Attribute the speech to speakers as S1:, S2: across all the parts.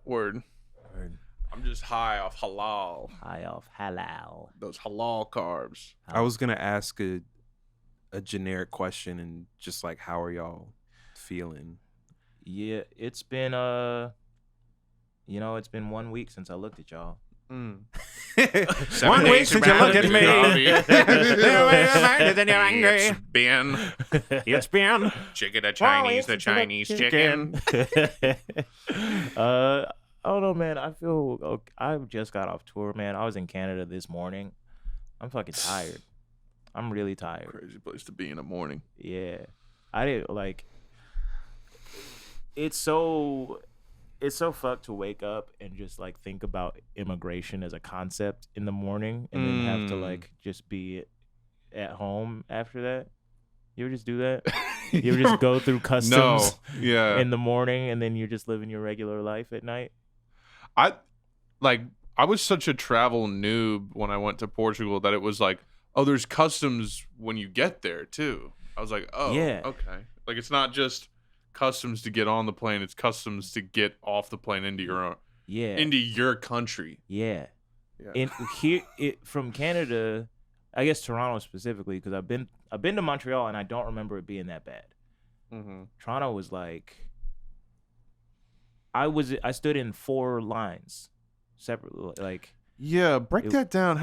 S1: Word. I'm just high off halal.
S2: High off halal.
S1: Those halal carbs.
S3: I was gonna ask a generic question and just like, how are y'all feeling?
S2: Yeah, it's been it's been 1 week since I looked at y'all.
S3: 1
S1: 7
S3: week
S1: days
S3: since you looked at me.
S1: It's been chicken the Chinese chicken.
S2: I don't know, man. I feel I just got off tour, man. I was in Canada this morning. I'm fucking tired. I'm really tired.
S1: Crazy place to be in the morning.
S2: Yeah, I didn't like. It's so fucked to wake up and just like think about immigration as a concept in the morning and then have to like just be at home after that. You ever just do that? You ever just go through customs in the morning and then you're just living your regular life at night?
S1: I was such a travel noob when I went to Portugal that it was like, oh, there's customs when you get there too. I was like, oh,
S2: yeah,
S1: okay. Like it's not just customs to get on the plane; it's customs to get off the plane into your own, into your country.
S2: Yeah. And here, from Canada, I guess Toronto specifically, because I've been to Montreal and I don't remember it being that bad.
S1: Mm-hmm.
S2: Toronto was like, I stood in 4 lines separately, like.
S1: Yeah, break that down.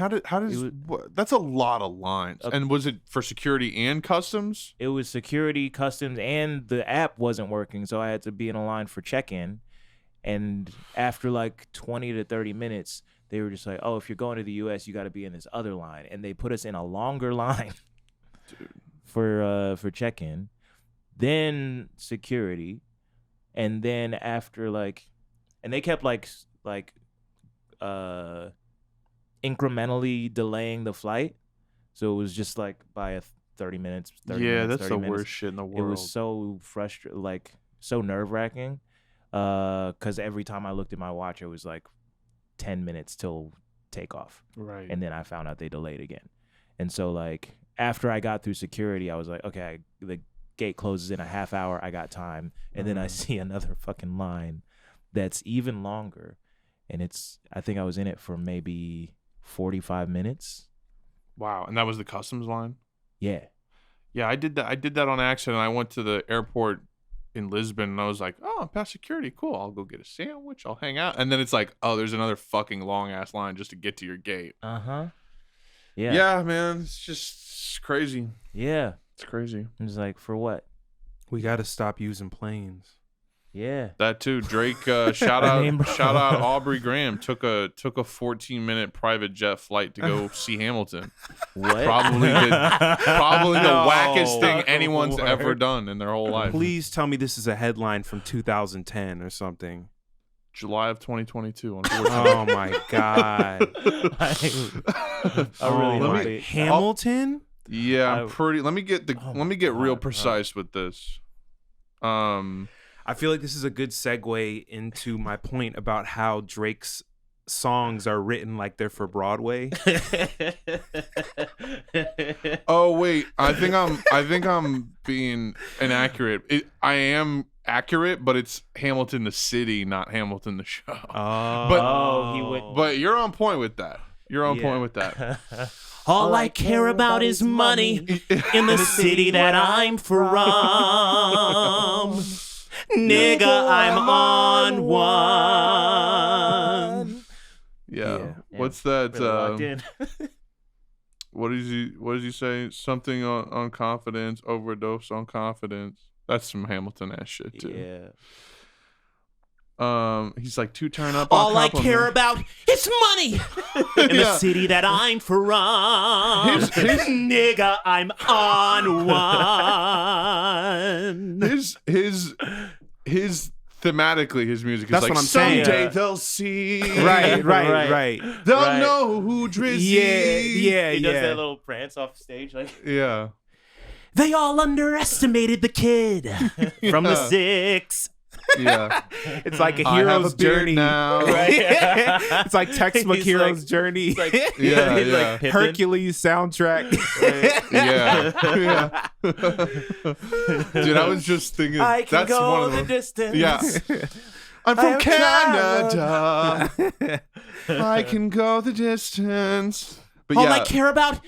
S1: That's a lot of lines. And was it for security and customs?
S2: It was security, customs, and the app wasn't working, so I had to be in a line for check-in. And after like 20 to 30 minutes, they were just like, "Oh, if you're going to the U.S., you got to be in this other line," and they put us in a longer line for check-in, then security, and then after and they kept incrementally delaying the flight, so it was just like by 30 minutes. 30 minutes,
S1: that's
S2: 30
S1: the
S2: minutes.
S1: Worst shit in the world.
S2: It was so frustrating, so nerve-wracking, because every time I looked at my watch, it was like 10 minutes till takeoff,
S1: right?
S2: And then I found out they delayed again, and so like after I got through security, I was like, okay, the gate closes in a half hour, I got time, and then I see another fucking line that's even longer. And I think I was in it for maybe 45 minutes.
S1: Wow. And that was the customs line?
S2: Yeah.
S1: Yeah, I did that on accident. I went to the airport in Lisbon and I was like, oh, I'm past security. Cool. I'll go get a sandwich. I'll hang out. And then it's like, oh, there's another fucking long ass line just to get to your gate.
S2: Uh-huh. Yeah.
S1: Yeah, man. It's crazy.
S2: Yeah.
S1: It's crazy.
S2: It's like, for what?
S3: We got to stop using planes.
S2: Yeah,
S1: that too. Drake, shout out Aubrey Graham took a 14-minute private jet flight to go see Hamilton.
S2: What?
S1: Probably the wackest thing anyone's ever done in their whole life.
S3: Please tell me this is a headline from 2010 or something.
S1: July of 2022. Unfortunately.
S3: Oh my god! Hamilton.
S1: Yeah, I'm pretty. Let me get real precise with this.
S3: I feel like this is a good segue into my point about how Drake's songs are written like they're for Broadway.
S1: Oh wait, I think I'm being inaccurate. I am accurate, but it's Hamilton the city, not Hamilton the show. But you're on point with that.
S2: All I care about is money in the city that I'm from. Nigga, I'm on one.
S1: Yeah. What's that?
S2: Really
S1: what does he say? Something on confidence, overdose on confidence. That's some Hamilton ass shit too.
S2: Yeah.
S1: He's like 2 turn up.
S2: All I care about is money in the city that I'm from. Nigga, I'm on one.
S1: His thematically, his music is
S3: That's
S1: like,
S3: what I'm saying.
S1: Someday they'll see.
S3: Right.
S1: They'll know who Drizzy.
S3: Yeah.
S2: He does that little prance off stage, like.
S1: Yeah.
S2: They all underestimated the kid from the 6.
S1: Yeah.
S3: It's like a hero's journey
S1: now.
S3: It's like textbook hero's journey.
S2: Like,
S1: yeah.
S2: Like
S3: Hercules soundtrack.
S1: Yeah. Dude, I was just thinking
S2: I can
S1: that's
S2: go
S1: one of
S2: the distance.
S1: Yeah. I'm from Canada. I can go the distance. But
S3: all I care about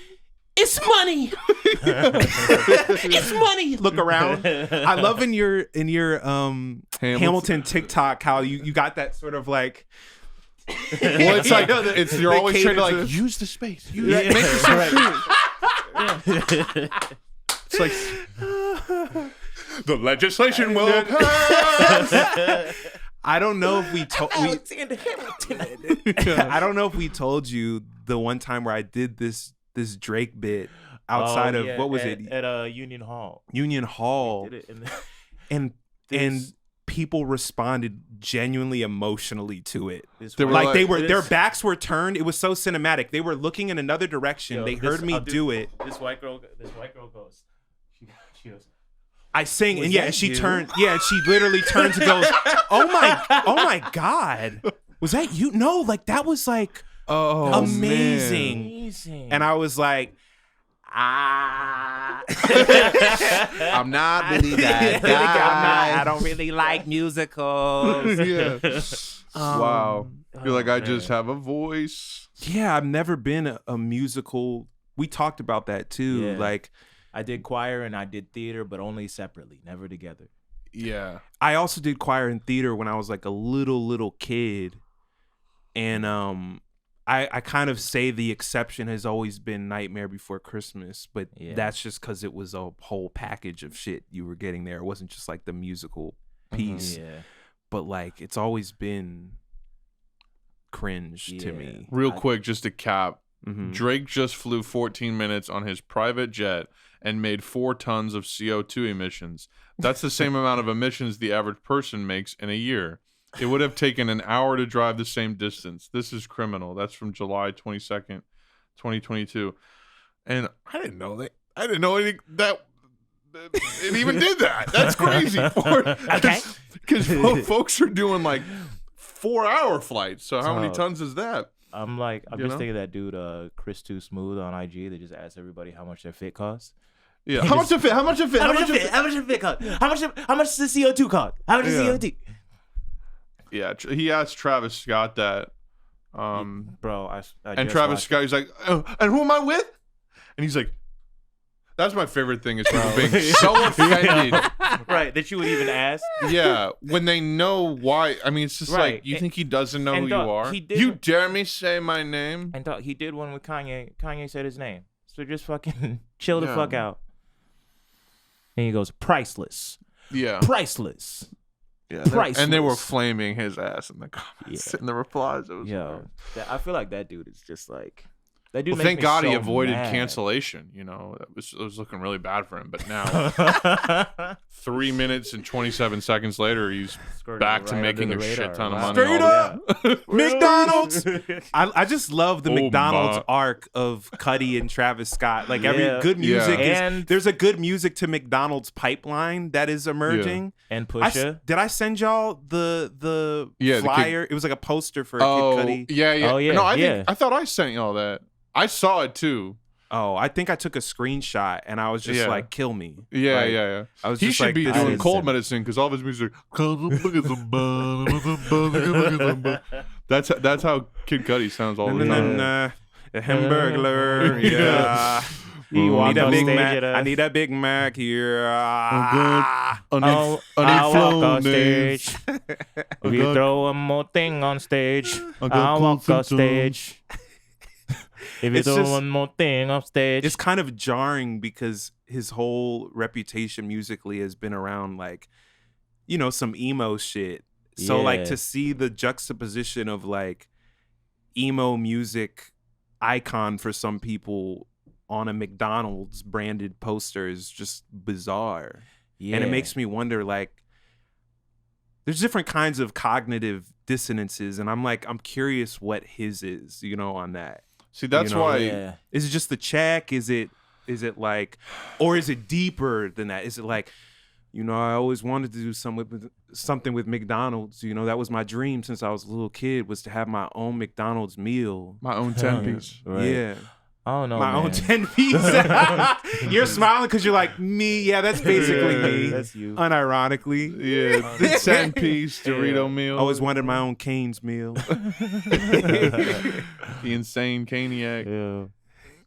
S3: is money. It's money. Look around. I love in your Hamilton TikTok how you got that sort of like.
S1: Well, it's like you're always trying to like use the space. Make yourself It's like the legislation will pass.
S3: I don't know if we told
S2: Alexander Hamilton.
S3: I don't know if we told you the one time where I did this Drake bit outside of what was it
S2: at Union Hall.
S3: Union Hall,
S2: Did it
S3: and people responded genuinely emotionally to it.
S1: They were
S3: like their backs were turned. It was so cinematic. They were looking in another direction. They heard me do it.
S2: This white girl goes. She goes.
S3: I sing, and she turned. Yeah, she literally turns and goes, "Oh my God, was that you?" No, like that was like amazing. And I was like, I'm not really that guy. I don't really like musicals.
S1: Yeah. Wow. You're like, I just have a voice.
S3: Yeah, I've never been a musical. We talked about that too.
S2: Yeah.
S3: Like,
S2: I did choir and I did theater, but only separately, never together.
S1: Yeah.
S3: I also did choir and theater when I was like a little kid. And I kind of say the exception has always been Nightmare Before Christmas, but that's just because it was a whole package of shit you were getting there. It wasn't just like the musical piece.
S2: Yeah.
S3: But like it's always been cringe to me.
S1: Real quick, just to cap,
S3: Mm-hmm.
S1: Drake just flew 14 minutes on his private jet and made 4 tons of CO2 emissions. That's the same amount of emissions the average person makes in a year. It would have taken an hour to drive the same distance. This is criminal. That's from July 22nd, 2022. And I didn't know that. I didn't know that it even did that. That's crazy.
S3: Okay.
S1: Because folks are doing like 4-hour flights. So how many tons is that?
S2: I'm just thinking of that dude, Chris Too Smooth on IG. They just asked everybody how much their fit costs.
S1: Yeah. How much a fit? How much a fit?
S2: How much a fit cost? How much does the CO2 cost? How much is CO2?
S1: Yeah, he asked Travis Scott that.
S2: Bro, I
S1: and Travis Scott, he's like, oh, and who am I with? And he's like, that's my favorite thing is people being so offended.
S2: Right, that you would even ask.
S1: Yeah, when they know why. I mean, it's just like, you think he doesn't know who you are? You dare me say my name?
S2: And he did one with Kanye. Kanye said his name. So just fucking chill the fuck out. And he goes, priceless.
S1: Yeah.
S2: Priceless.
S1: Yeah, and they were flaming his ass in the comments, in the replies. It was
S2: I feel like that dude is just like that dude.
S1: Well, thank God he avoided cancellation. You know, it was looking really bad for him. But now, 3 minutes and 27 seconds later, he's back to making a shit ton of money.
S3: Straight up, McDonald's. I just love the McDonald's arc of Cudi and Travis Scott. Like every good music is, there's a good music to McDonald's pipeline that is emerging.
S2: And Pusha.
S3: Did I send y'all the flyer? It was like a poster for Kid Cudi.
S1: Yeah.
S2: Oh, yeah.
S1: No, I thought I sent y'all that. I saw it too.
S3: Oh, I think I took a screenshot and I was just like, "Kill me."
S1: Yeah.
S3: I was
S1: he
S3: just
S1: should
S3: like,
S1: be doing cold medicine because all of his music. That's how Kid Cudi sounds all the time.
S3: A Hamburglar. Yeah. I need a Big Mac here.
S2: I'll walk on stage. If you throw one more thing on stage, I'll walk on stage. If you throw one more thing on stage.
S3: It's kind of jarring because his whole reputation musically has been around like, you know, some emo shit. So like to see the juxtaposition of like emo music icon for some people on a McDonald's branded poster is just bizarre. Yeah. And it makes me wonder, like, there's different kinds of cognitive dissonances, and I'm curious what his is, you know, on that.
S1: See, that's why.
S3: Is it just the check? Is it like, or is it deeper than that? Is it like, you know, I always wanted to do something with McDonald's. You know, that was my dream since I was a little kid, was to have my own McDonald's meal.
S1: My own 10-piece.
S3: Right. Yeah.
S2: I don't know,
S3: my
S2: man.
S3: own 10 piece. You're smiling because you're like, me. Yeah, that's basically me.
S2: That's you.
S3: Unironically.
S1: Yeah, the 10-piece Dorito meal.
S3: I always wanted my own Cane's meal.
S1: The insane Caniac.
S2: Yeah.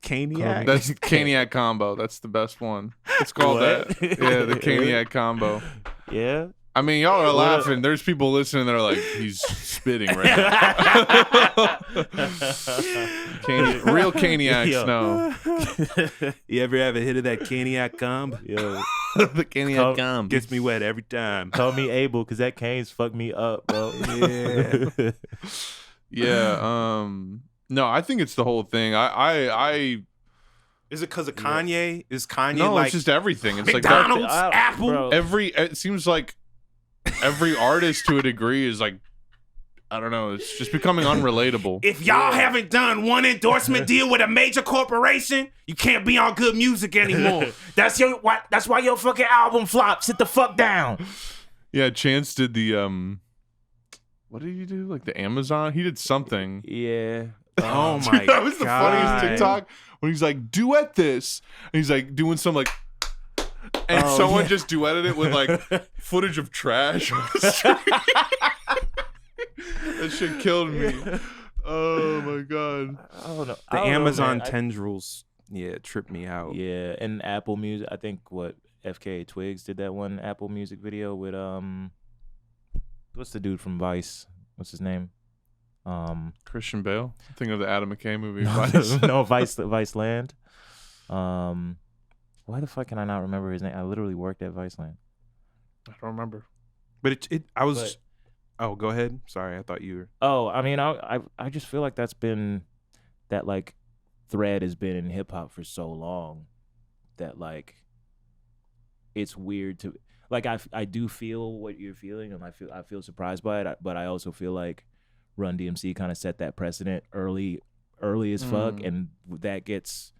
S3: Caniac?
S1: That's Caniac combo. That's the best one. It's called
S2: What?
S1: that. Yeah, the Caniac combo.
S2: Yeah.
S1: I mean, y'all are laughing. There's people listening that are like, he's spitting right now. Real Caniacs, no.
S3: You ever have a hit of that Caniac comb?
S2: Yo.
S1: The Caniac combo
S3: Gets me wet every time.
S2: Call me Abel because that Cane's fucked me up, bro.
S3: Yeah.
S1: Yeah. No, I think it's the whole thing. I
S3: Is it because of Kanye? Is Kanye
S1: no,
S3: like
S1: it's just everything. It's
S3: McDonald's,
S1: like
S3: Apple?
S2: Bro.
S1: it seems like every artist to a degree is like, I don't know, it's just becoming unrelatable.
S3: If y'all haven't done one endorsement deal with a major corporation, you can't be on good music anymore. That's why your fucking album flops. Sit the fuck down.
S1: Yeah, Chance did the what did he do? Like the Amazon? He did something.
S2: Yeah.
S3: Oh my god.
S1: That was the funniest TikTok when he's like, duet this. And he's like doing some like, and someone just duetted it with like footage of trash on the street. That shit killed me. Oh my god.
S2: I don't know.
S3: The
S2: I don't
S3: Amazon
S2: know, man.
S3: tendrils, tripped me out.
S2: Yeah, and Apple Music. I think FKA Twigs did that one Apple Music video with what's the dude from Vice? What's his name?
S1: Christian Bale. Think of the Adam McKay movie.
S2: No, Vice Land. Why the fuck can I not remember his name? I literally worked at Viceland.
S1: I don't remember.
S3: But oh, go ahead. Sorry, I thought you were.
S2: Oh, I mean, I just feel like that's been that like thread has been in hip hop for so long that like it's weird to like I do feel what you're feeling and I feel surprised by it, but I also feel like Run DMC kind of set that precedent early as fuck, and that gets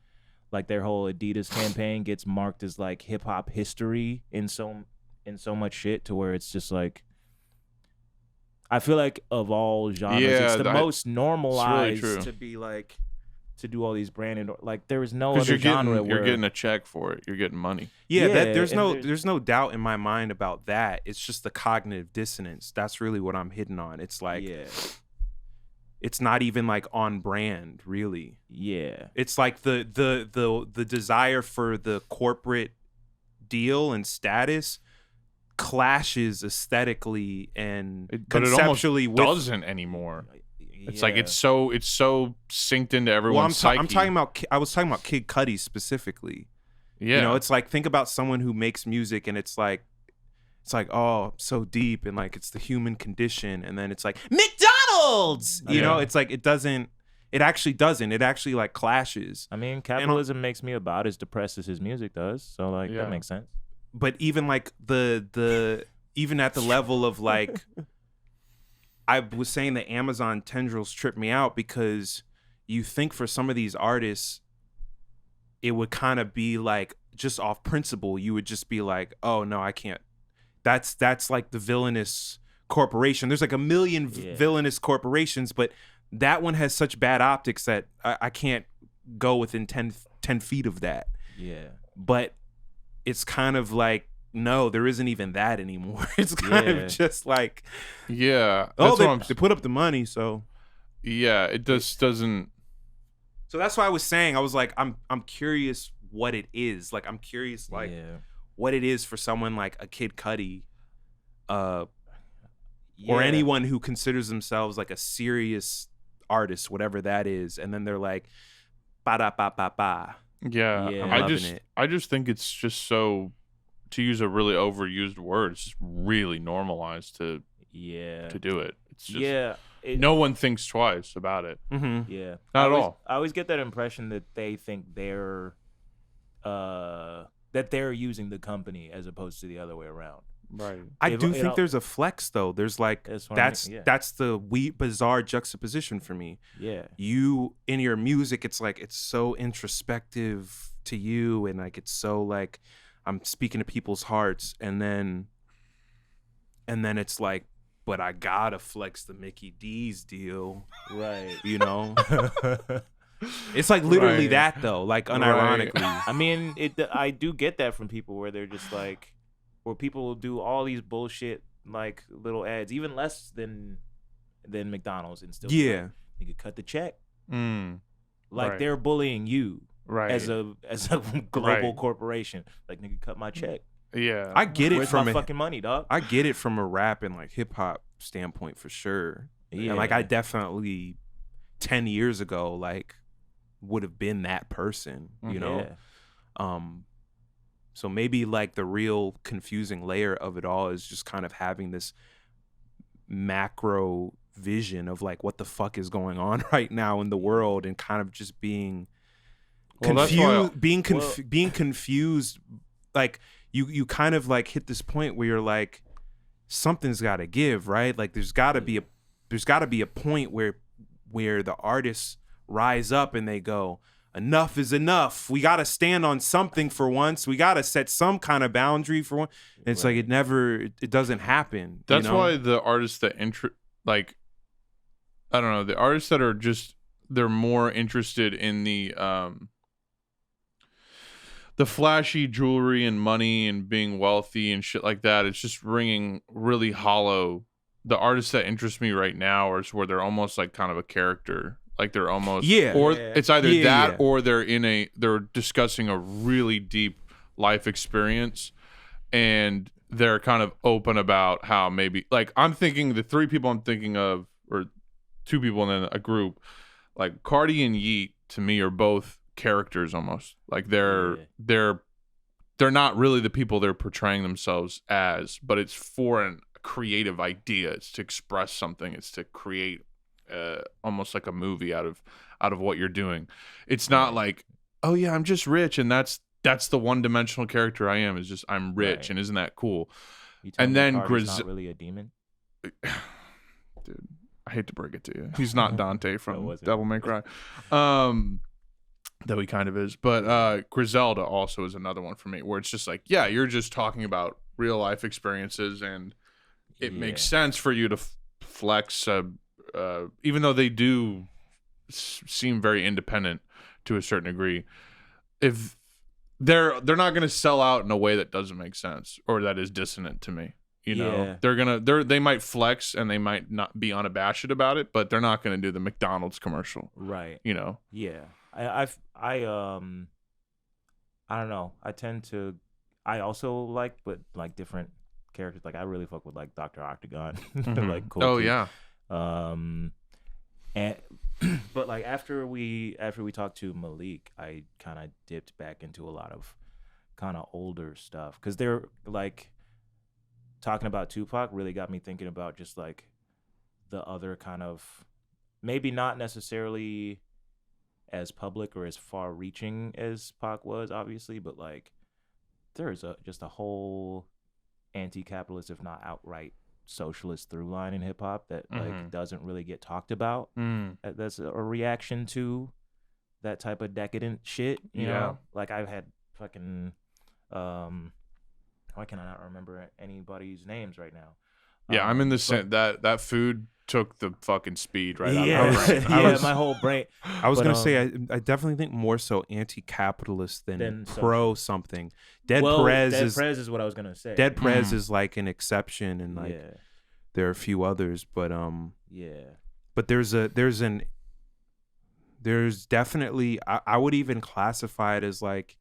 S2: like their whole Adidas campaign gets marked as like hip hop history in so much shit to where it's just like I feel like of all genres, it's the most normalized
S1: really
S2: to be like to do all these branded like there is no other genre where
S1: you're getting a check for it. You're getting money.
S3: Yeah, there's no doubt in my mind about that. It's just the cognitive dissonance. That's really what I'm hitting on. It's like it's not even like on brand, really.
S2: Yeah.
S3: It's like the desire for the corporate deal and status clashes aesthetically and conceptually
S1: but it almost doesn't anymore. It's like it's so synced into everyone's psyche.
S3: I was talking about Kid Cudi specifically.
S1: Yeah.
S3: You know, it's like think about someone who makes music and it's like oh, so deep and like it's the human condition, and then it's like McDonald's. You know, it's like it actually doesn't. It actually like clashes.
S2: I mean, Capitalism makes me about as depressed as his music does, so like that makes sense.
S3: But even like even at the level of like I was saying the Amazon tendrils trip me out because you think for some of these artists it would kind of be like just off principle, you would just be like, oh no, I can't. That's like the villainous corporation. There's like a million villainous corporations, but that one has such bad optics that I can't go within 10 feet of that.
S2: Yeah.
S3: But it's kind of like, no, there isn't even that anymore. It's kind of just like, they put up the money, so
S1: it just doesn't.
S3: So that's why I was saying, I was like, I'm curious what it is. Like, I'm curious, like, what it is for someone like a Kid Cudi, or anyone who considers themselves like a serious artist, whatever that is, and then they're like, ba da ba ba ba.
S1: Yeah, I just think it's just so, to use a really overused word, it's just really normalized to do it. It's just no one thinks twice about it.
S3: Mm-hmm.
S2: Yeah,
S1: not at all.
S2: I always get that impression that they think they're using the company as opposed to the other way around.
S1: Right.
S3: I do think there's a flex though. There's like that's the bizarre juxtaposition for me.
S2: Yeah.
S3: You in your music, it's like it's so introspective to you, and like it's so like I'm speaking to people's hearts, and then it's like, but I gotta flex the Mickey D's deal,
S2: right?
S3: You know. It's like literally
S1: Right.
S3: that though, like unironically.
S2: I mean, I do get that from people where they're just like, where people will do all these bullshit like little ads, even less than McDonald's, and still be like, nigga, cut the check. Like
S1: Right.
S2: they're bullying you
S1: Right.
S2: as a global corporation. Like, nigga, cut my check.
S1: Yeah.
S3: I get it
S2: Where's
S3: from
S2: my fucking money, dog?
S3: I get it from a rap and like hip hop standpoint for sure.
S2: Yeah.
S3: And like I definitely 10 years ago like would have been that person, you know. So maybe like the real confusing layer of it all is just kind of having this macro vision of like what the fuck is going on right now in the world, and kind of just being confused, being confused. Like you kind of like hit this point where you're like, something's got to give, right? Like there's got to be a point where the artists rise up and they go, enough is enough. We got to stand on something for once. We got to set some kind of boundary for one. And it's like it doesn't happen.
S1: That's why the artists that like, I don't know, the artists that are just, they're more interested in the flashy jewelry and money and being wealthy and shit like that. It's just ringing really hollow. The artists that interest me right now are where they're almost like kind of a character. Like they're almost, it's either that or they're discussing a really deep life experience, and they're kind of open about how maybe, like, I'm thinking the three people I'm thinking of, or two people and then a group, like Cardi and Yeet to me are both characters almost. Like they're not really the people they're portraying themselves as, but it's for a creative idea. It's to express something. It's to create almost like a movie out of what you're doing. It's not like, oh yeah, I'm just rich, and that's the one-dimensional character I am, is just I'm rich, and isn't that cool? And then
S2: not really a demon.
S1: Dude, I hate to break it to you, he's not Dante from Devil May Cry. Though he kind of is, but Griselda also is another one for me, where it's just like, yeah, you're just talking about real life experiences, and it makes sense for you to flex. Even though they do seem very independent to a certain degree, if they're not going to sell out in a way that doesn't make sense or that is dissonant to me. You know, they might flex and they might not be unabashed about it, but they're not going to do the McDonald's commercial,
S2: right?
S1: You know,
S2: I don't know. I also like, but like different characters. Like I really fuck with like Dr. Octagon. Like cool.
S1: Oh yeah.
S2: And but like after we talked to Malik, I kind of dipped back into a lot of kind of older stuff, because they're like talking about Tupac really got me thinking about just like the other kind of, maybe not necessarily as public or as far reaching as Pac was, obviously, but like there's just a whole anti-capitalist, if not outright socialist through line in hip hop that like doesn't really get talked about. That's a reaction to that type of decadent shit, you know? Like I've had fucking why can I not remember anybody's names right now?
S1: Yeah, I'm in the same, that food took the fucking speed right
S2: out of my brain. My whole brain.
S3: I was gonna say I definitely think more so anti-capitalist than pro something. Dead Perez
S2: is what I was gonna say.
S3: Dead Perez is like an exception, and like there are a few others, but but there's definitely, I would even classify it as like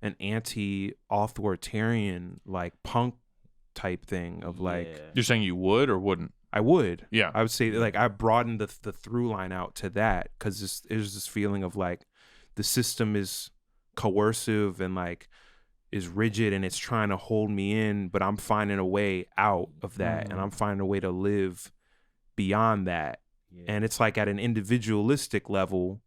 S3: an anti-authoritarian like punk type thing of like.
S1: You're saying you would or wouldn't?
S3: I would.
S1: Yeah.
S3: I would say like I broadened the through line out to that, because there's this feeling of like the system is coercive and like is rigid and it's trying to hold me in, but I'm finding a way out of that, and I'm finding a way to live beyond that. And it's like at an individualistic level,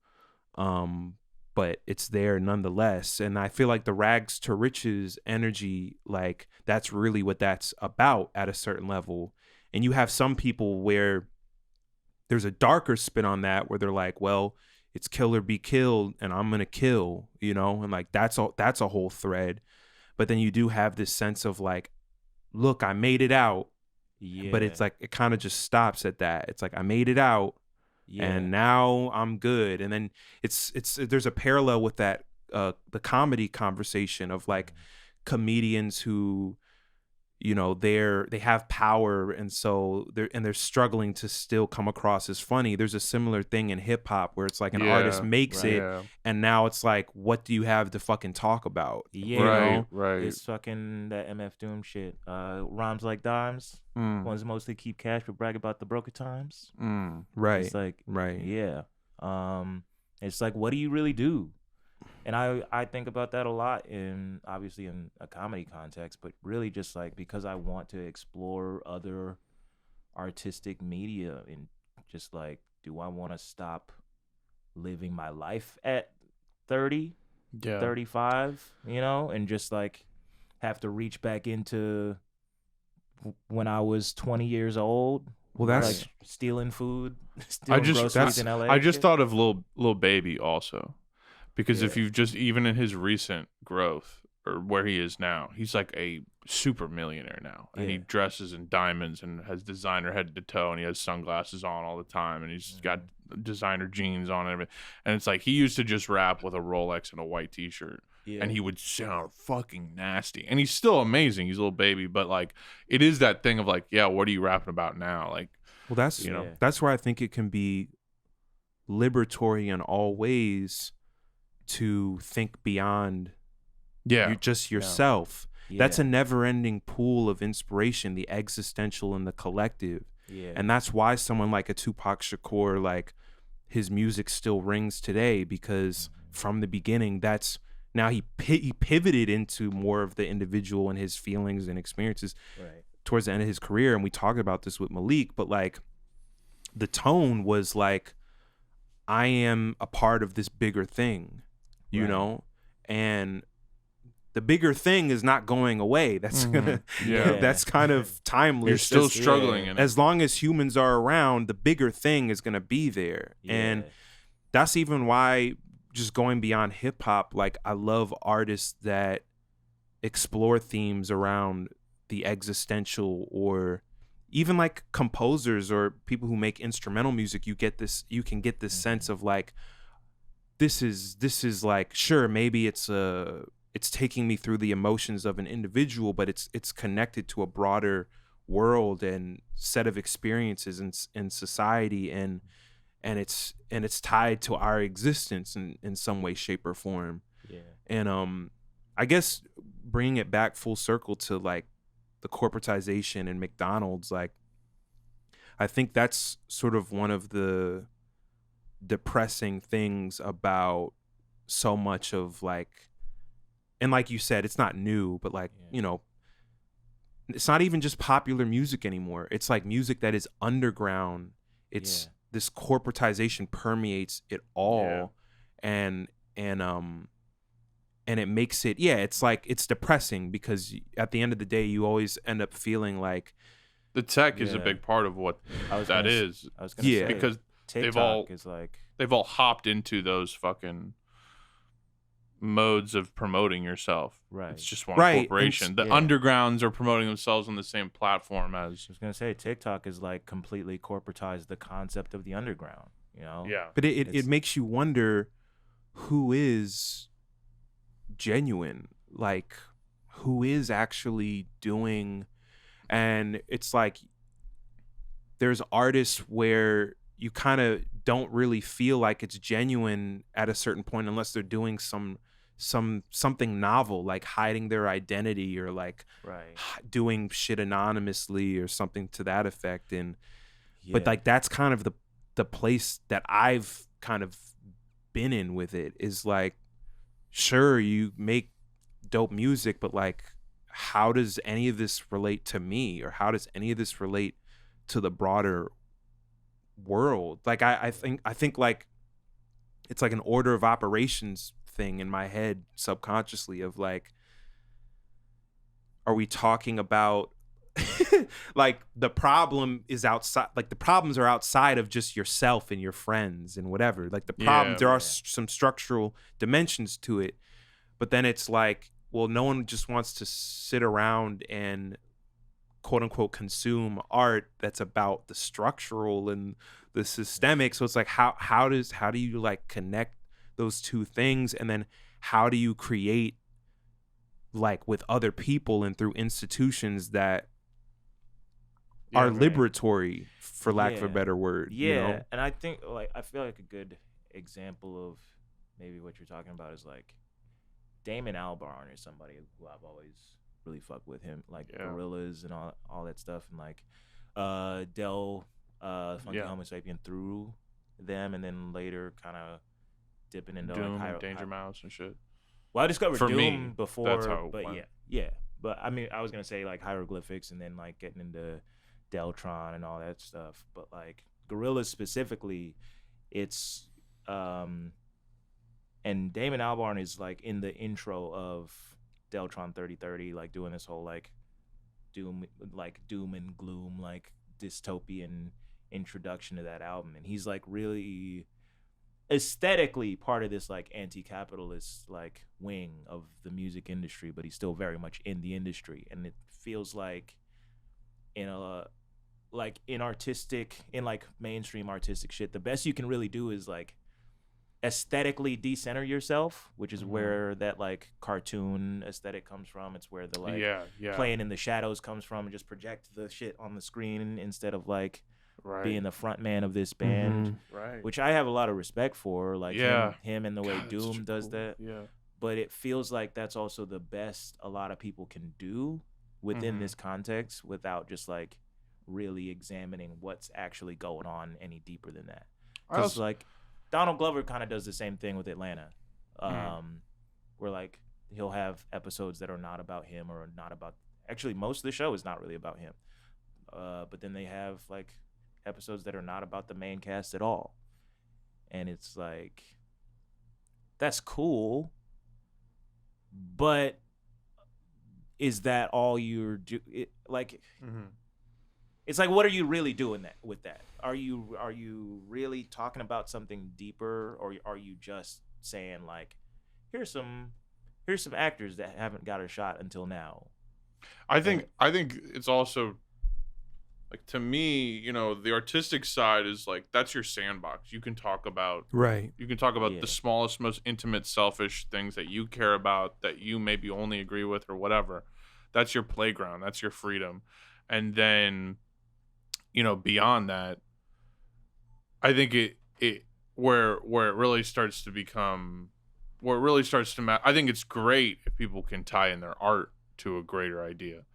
S3: but it's there nonetheless. And I feel like the rags to riches energy, like that's really what that's about at a certain level. And you have some people where there's a darker spin on that, where they're like, well, it's kill or be killed, and I'm gonna kill, you know, and like that's a whole thread. But then you do have this sense of like, look, I made it out. But it's like it kind of just stops at that. It's like I made it out. and now I'm good. And then it's there's a parallel with that the comedy conversation of like comedians who, you know, they have power, and so they're struggling to still come across as funny. There's a similar thing in hip hop where it's like an artist makes it, and now it's like, what do you have to fucking talk about?
S1: Right.
S2: It's fucking that MF Doom shit. Rhymes like dimes. Ones mostly keep cash but brag about the broken times.
S3: Right.
S2: It's like,
S3: right.
S2: Yeah. It's like, what do you really do? And I think about that a lot obviously in a comedy context, but really just like because I want to explore other artistic media and just like, do I want to stop living my life at 30, 35, you know, and just like have to reach back into when I was 20 years old?
S3: Well, that's
S2: like stealing food, stealing groceries in LA.
S1: I just thought of Lil Baby also. Because if you've just, even in his recent growth or where he is now, he's like a super millionaire now. And he dresses in diamonds and has designer head to toe, and he has sunglasses on all the time, and he's got designer jeans on and everything. And it's like, he used to just rap with a Rolex and a white t-shirt. And he would sound fucking nasty. And he's still amazing. He's a Lil Baby. But like, it is that thing of like, what are you rapping about now? Like,
S3: well, that's, you know, that's where I think it can be liberatory in all ways to think beyond just yourself. That's a never-ending pool of inspiration, the existential and the collective. And that's why someone like a Tupac Shakur, like, his music still rings today, because from the beginning, that's now he pivoted into more of the individual and his feelings and experiences towards the end of his career. And we talked about this with Malik, but like the tone was like, I am a part of this bigger thing. You know, and the bigger thing is not going away. That's gonna, that's kind of timeless.
S1: You're still struggling in it.
S3: As long as humans are around, the bigger thing is gonna be there, and that's even why, just going beyond hip hop, like I love artists that explore themes around the existential, or even like composers or people who make instrumental music. You can get this sense of like, this is like, sure, maybe it's taking me through the emotions of an individual, but it's connected to a broader world and set of experiences in society, and it's tied to our existence in some way, shape, or form. And I guess bringing it back full circle to like the corporatization and McDonald's, like I think that's sort of one of the depressing things about so much of like, and like you said, it's not new, but like, you know, it's not even just popular music anymore. It's like music that is underground. It's this corporatization permeates it all. And it makes it, it's like, it's depressing, because at the end of the day, you always end up feeling like
S1: the tech is a big part of what that is.
S2: I was gonna say,
S1: because
S2: TikTok
S1: they've all hopped into those fucking modes of promoting yourself.
S2: Right.
S1: It's just one corporation. The undergrounds are promoting themselves on the same platform as.
S2: I was gonna say, TikTok is like completely corporatized the concept of the underground. You know.
S1: Yeah.
S3: But it makes you wonder who is genuine, like who is actually doing, and it's like there's artists where you kind of don't really feel like it's genuine at a certain point unless they're doing something novel, like hiding their identity, or like doing shit anonymously or something to that effect. And but like that's kind of the place that I've kind of been in with it, is like, sure, you make dope music, but like, how does any of this relate to me, or how does any of this relate to the broader world? Like I think like it's like an order of operations thing in my head subconsciously of like, are we talking about like the problem is outside, like the problems are outside of just yourself and your friends and whatever, like the problem, there are some structural dimensions to it, but then it's like, well, no one just wants to sit around and quote unquote consume art that's about the structural and the systemic. So it's like how do you like connect those two things, and then how do you create like with other people and through institutions that are liberatory, for lack of a better word.
S2: Yeah,
S3: you know?
S2: And I think like I feel like a good example of maybe what you're talking about is like Damon Albarn is somebody who I've always really fucked with him, like Gorillas and all that stuff, and like Del Funky Homo Sapien through them, and then later kind of dipping into
S1: Doom,
S2: like
S1: Danger Mouse and shit.
S2: Well, I discovered
S1: For
S2: Doom
S1: me,
S2: before,
S1: that's how it
S2: but
S1: went.
S2: yeah. But I mean, I was gonna say like hieroglyphics, and then like getting into Deltron and all that stuff. But like Gorillas specifically, it's and Damon Albarn is like in the intro of Deltron 3030, like doing this whole like doom and gloom, like dystopian introduction to that album, and he's like really aesthetically part of this like anti-capitalist like wing of the music industry, but he's still very much in the industry. And it feels like in mainstream artistic shit, the best you can really do is like aesthetically decenter yourself, which is where that like cartoon aesthetic comes from. It's where the like playing in the shadows comes from, and just project the shit on the screen instead of like being the front man of this band, which I have a lot of respect for, like him and the way Doom does that. But it feels like that's also the best a lot of people can do within this context without just like really examining what's actually going on any deeper than that. Because like Donald Glover kind of does the same thing with Atlanta, where like he'll have episodes that are not about him or not about, actually most of the show is not really about him, but then they have like episodes that are not about the main cast at all, and it's like that's cool, but is that all you're it's like, what are you really doing with that? Are you really talking about something deeper, or are you just saying like, here's some actors that haven't got a shot until now?
S1: I think it's also like, to me, you know, the artistic side is like, that's your sandbox. You can talk about the smallest, most intimate, selfish things that you care about, that you maybe only agree with or whatever. That's your playground. That's your freedom. And then, you know, beyond that, I think where it really starts to become, I think it's great if people can tie in their art to a greater idea.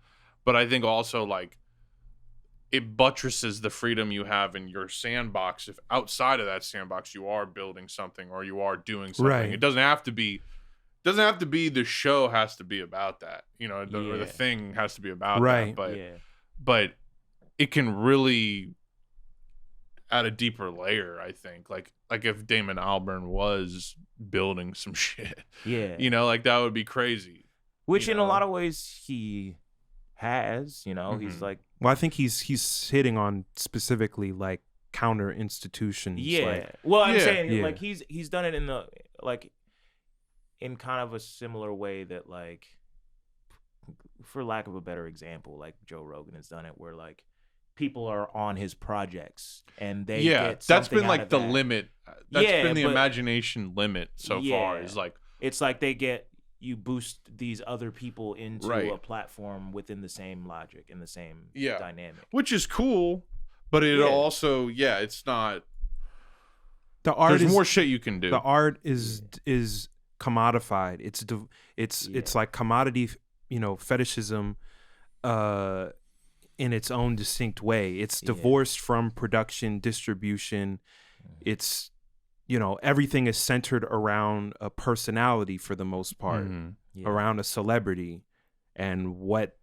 S1: But I think also like it buttresses the freedom you have in your sandbox if outside of that sandbox you are building something or you are doing something. Right. It doesn't have to be the show has to be about that, you know, or the thing has to be about that. But it can really add a deeper layer, I think. Like if Damon Albarn was building some shit. Yeah. You know, like that would be crazy.
S2: Which in a lot of ways he has, you know, he's like,
S3: well, I think he's hitting on specifically like counter institutions.
S2: Yeah.
S3: Like,
S2: well, I'm saying like he's done it in the like in kind of a similar way that like, for lack of a better example, like Joe Rogan has done it, where like people are on his projects and they get something
S1: that's been
S2: out
S1: like
S2: of
S1: the
S2: that.
S1: limit. That's been the imagination limit so far. Is like
S2: it's like you boost these other people into a platform within the same logic and the same dynamic,
S1: which is cool. But it also it's not.
S3: The art
S1: there's more shit you can do.
S3: The art is commodified. It's like commodity, you know, fetishism in its own distinct way. It's divorced from production, distribution. It's, you know, everything is centered around a personality for the most part, around a celebrity and what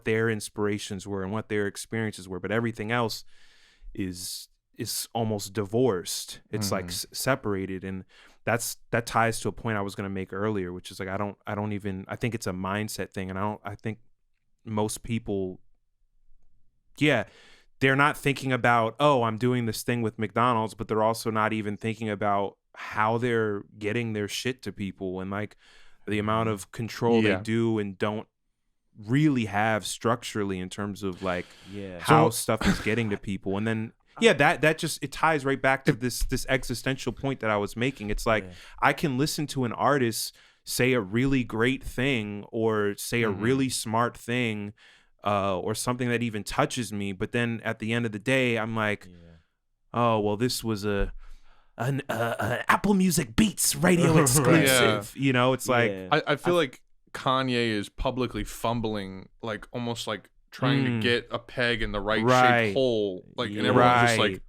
S3: their inspirations were and what their experiences were. But everything else is almost divorced. It's like separated. And that ties to a point I was going to make earlier, which is like, I think it's a mindset thing. And I think most people, they're not thinking about, oh, I'm doing this thing with McDonald's, but they're also not even thinking about how they're getting their shit to people and like the amount of control they do and don't really have structurally in terms of like how stuff is getting to people. And then that just it ties right back to this existential point that I was making. It's like I can listen to an artist say a really great thing or say a really smart thing or something that even touches me, but then at the end of the day I'm like, oh well, this was an Apple Music Beats radio exclusive. You know, it's like
S1: I feel like Kanye is publicly fumbling, like almost like trying to get a peg in the right shaped hole, like, and everyone's just like,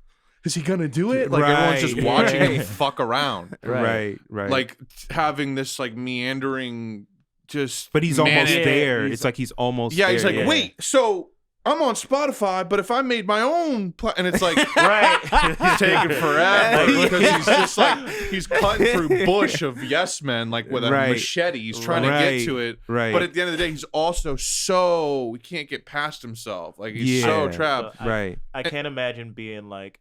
S1: is he gonna do it? Like everyone's just watching him fuck around,
S3: right,
S1: like having this like meandering, just.
S3: But he's almost there. It's like he's almost.
S1: Yeah, he's like, wait, so I'm on Spotify, but if I made my own, and it's like, he's taking forever because he's just like, he's cutting through bush of yes men, like with a machete. He's trying to get to it. But at the end of the day, he's also he can't get past himself. Like he's so trapped.
S2: I can't imagine being like,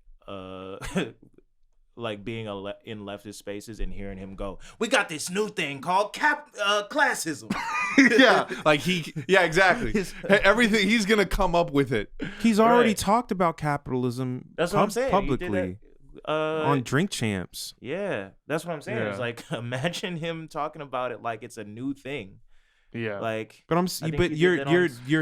S2: like being in leftist spaces and hearing him go, we got this new thing called classism.
S1: Exactly. Everything, he's gonna come up with it.
S3: He's already talked about capitalism.
S2: That's what I'm saying.
S3: Publicly on Drink Champs.
S2: Yeah, that's what I'm saying. It's like, imagine him talking about it like it's a new thing.
S1: Yeah,
S2: like,
S3: but you're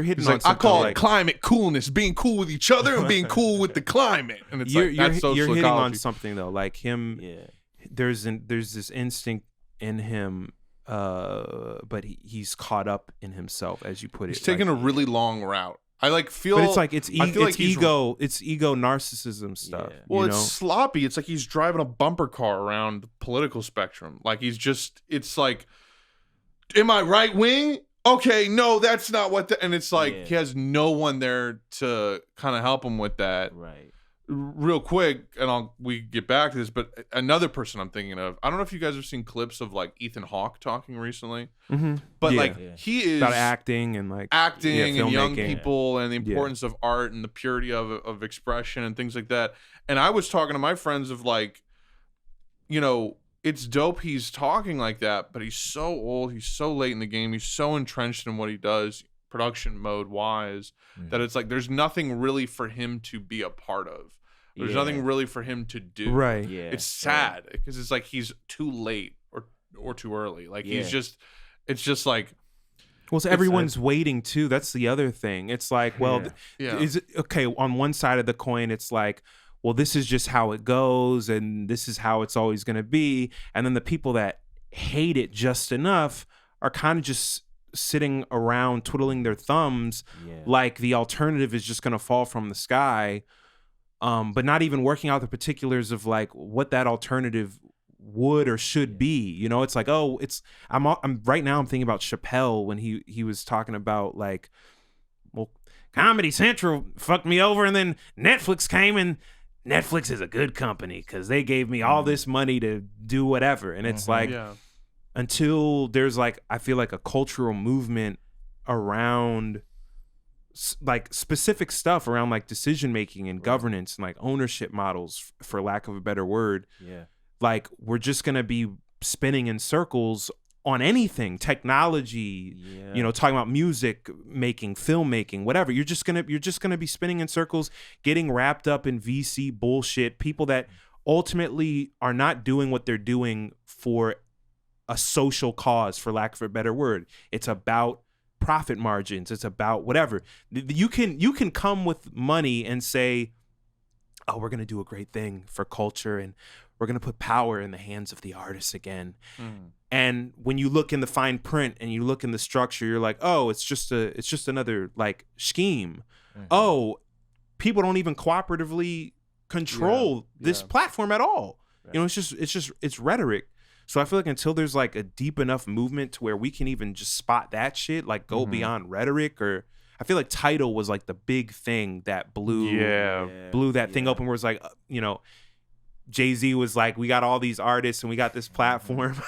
S3: hitting on
S1: like, I call it climate coolness, being cool with each other and being cool with the climate. And it's like that's social
S3: you're hitting
S1: ecology.
S3: on something though, like him. Yeah, there's this instinct in him, but he's caught up in himself, as you put it.
S1: He's taking a really long route. I like feel,
S3: but it's like it's ego narcissism stuff.
S1: Yeah. Well, it's sloppy. It's like he's driving a bumper car around the political spectrum. Like it's like, am I right wing? Okay, no, that's not what. And it's like he has no one there to kind of help him with that.
S2: Right.
S1: Real quick, and we get back to this, but another person I'm thinking of. I don't know if you guys have seen clips of like Ethan Hawke talking recently, but he is
S3: about acting and
S1: and young people and the importance of art and the purity of expression and things like that. And I was talking to my friends of like, you know, it's dope he's talking like that, but he's so old, he's so late in the game, he's so entrenched in what he does, production mode wise, that it's like there's nothing really for him to be a part of. There's nothing really for him to do.
S3: Right.
S1: Yeah. It's sad because it's like he's too late or too early. Like it's just like.
S3: Well, so everyone's waiting too. That's the other thing. It's like, well, is it okay? On one side of the coin, it's like, well, this is just how it goes, and this is how it's always going to be. And then the people that hate it just enough are kind of just sitting around twiddling their thumbs, like the alternative is just going to fall from the sky, but not even working out the particulars of like what that alternative would or should be. You know, it's like, oh, I'm right now I'm thinking about Chappelle when he was talking about like, well, Comedy Central fucked me over, and then Netflix came, and Netflix is a good company because they gave me all this money to do whatever. And it's like, until there's like, I feel like a cultural movement around like specific stuff around like decision making and governance and like ownership models, for lack of a better word. Yeah. Like we're just going to be spinning in circles on anything, technology, you know, talking about music making, filmmaking, whatever. You're just gonna be spinning in circles, getting wrapped up in VC bullshit. People that ultimately are not doing what they're doing for a social cause, for lack of a better word. It's about profit margins. It's about whatever. You can come with money and say, oh, we're gonna do a great thing for culture and we're gonna put power in the hands of the artists again. And when you look in the fine print and you look in the structure, you're like, oh, it's just another like scheme. Oh, people don't even cooperatively control this platform at all. Right. You know, it's rhetoric. So I feel like until there's like a deep enough movement to where we can even just spot that shit, like go beyond rhetoric, or I feel like Tidal was like the big thing that blew that thing open, where it's like, you know, Jay-Z was like, we got all these artists and we got this platform.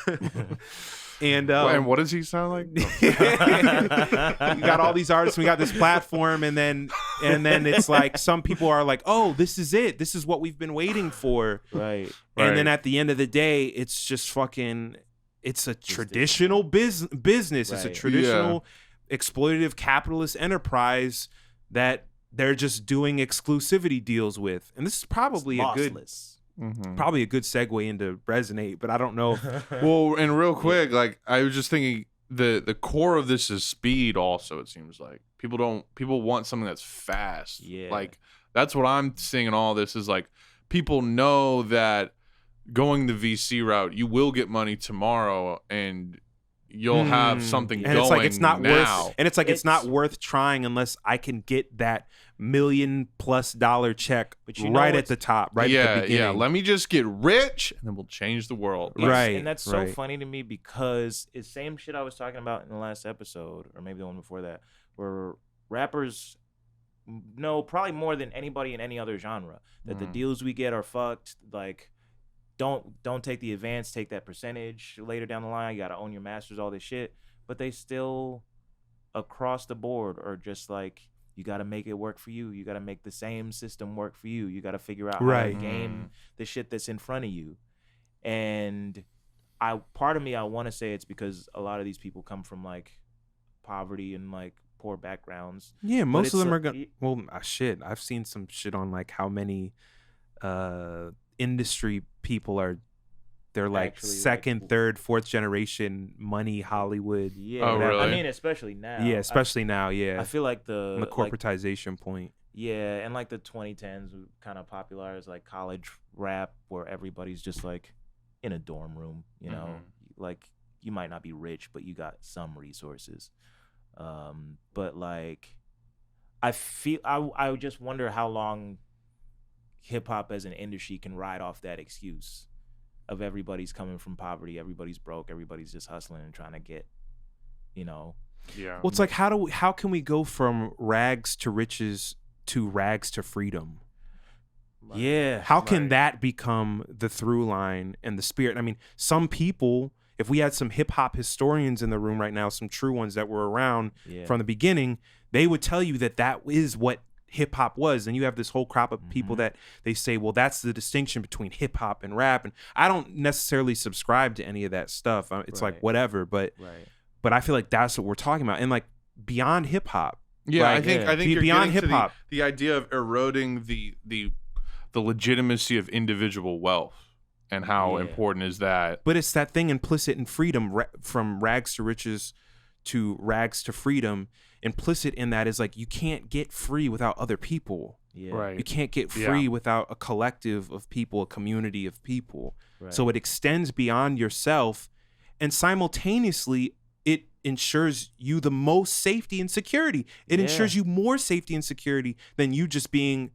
S3: And
S1: what does he sound like?
S3: We got all these artists and we got this platform, and then it's like some people are like, oh, this is it. This is what we've been waiting for.
S2: Right.
S3: And then at the end of the day, it's just fucking, it's a traditional business. It's a traditional exploitative capitalist enterprise that they're just doing exclusivity deals with. And this is probably a good segue into Resonate, but I don't know.
S1: Well, and real quick, like I was just thinking the core of this is speed also, it seems like. People want something that's fast.
S2: Yeah.
S1: Like that's what I'm seeing in all this is like people know that going the VC route, you will get money tomorrow and you'll have something
S3: and
S1: going
S3: it's like it's not
S1: now.
S3: worth, and it's like it's not worth trying unless I can get that $1 million+ check right at the top, right at the beginning.
S1: Yeah, let me just get rich and then we'll change the world.
S3: Right.
S2: And that's so funny to me because it's same shit I was talking about in the last episode, or maybe the one before that, where rappers know probably more than anybody in any other genre that the deals we get are fucked. Like, don't take the advance, take that percentage later down the line. You got to own your masters, all this shit. But they still, across the board, are just like, you got to make it work for you. You got to make the same system work for you. You got to figure out how to game the shit that's in front of you. And part of me, I want to say it's because a lot of these people come from like poverty and like poor backgrounds.
S3: Yeah, most of them are gonna. Well, shit. I've seen some shit on like how many industry people are. They're like
S2: actually,
S3: second,
S2: like,
S3: third, fourth generation money Hollywood.
S2: Yeah,
S1: oh, really?
S2: I mean, especially now.
S3: Yeah, especially now. Yeah,
S2: I feel like
S3: on the corporatization point.
S2: Yeah, and like the 2010s kind of popularized like college rap where everybody's just like in a dorm room, you know, like you might not be rich, but you got some resources. But like, I feel I just wonder how long hip hop as an industry can ride off that excuse of everybody's coming from poverty, everybody's broke, everybody's just hustling and trying to get, you know.
S3: Yeah. Well, it's like how can we go from rags to riches to rags to freedom?
S2: Yeah.
S3: How can that become the through line and the spirit? I mean, some people, if we had some hip hop historians in the room right now, some true ones that were around from the beginning, they would tell you that is what hip hop was. And you have this whole crop of people that they say, well, that's the distinction between hip hop and rap. And I don't necessarily subscribe to any of that stuff. It's like whatever, but I feel like that's what we're talking about. And like beyond hip hop.
S1: Yeah, I think you're
S3: beyond
S1: hip
S3: hip-hop.
S1: The idea of eroding the legitimacy of individual wealth and how important is that.
S3: But it's that thing implicit in freedom, from rags to riches to rags to freedom. Implicit in that is like you can't get free without other people.
S2: Yeah.
S1: Right.
S3: You can't get free without a collective of people, a community of people. Right. So it extends beyond yourself, and simultaneously it ensures you the most safety and security. It ensures you more safety and security than you just being,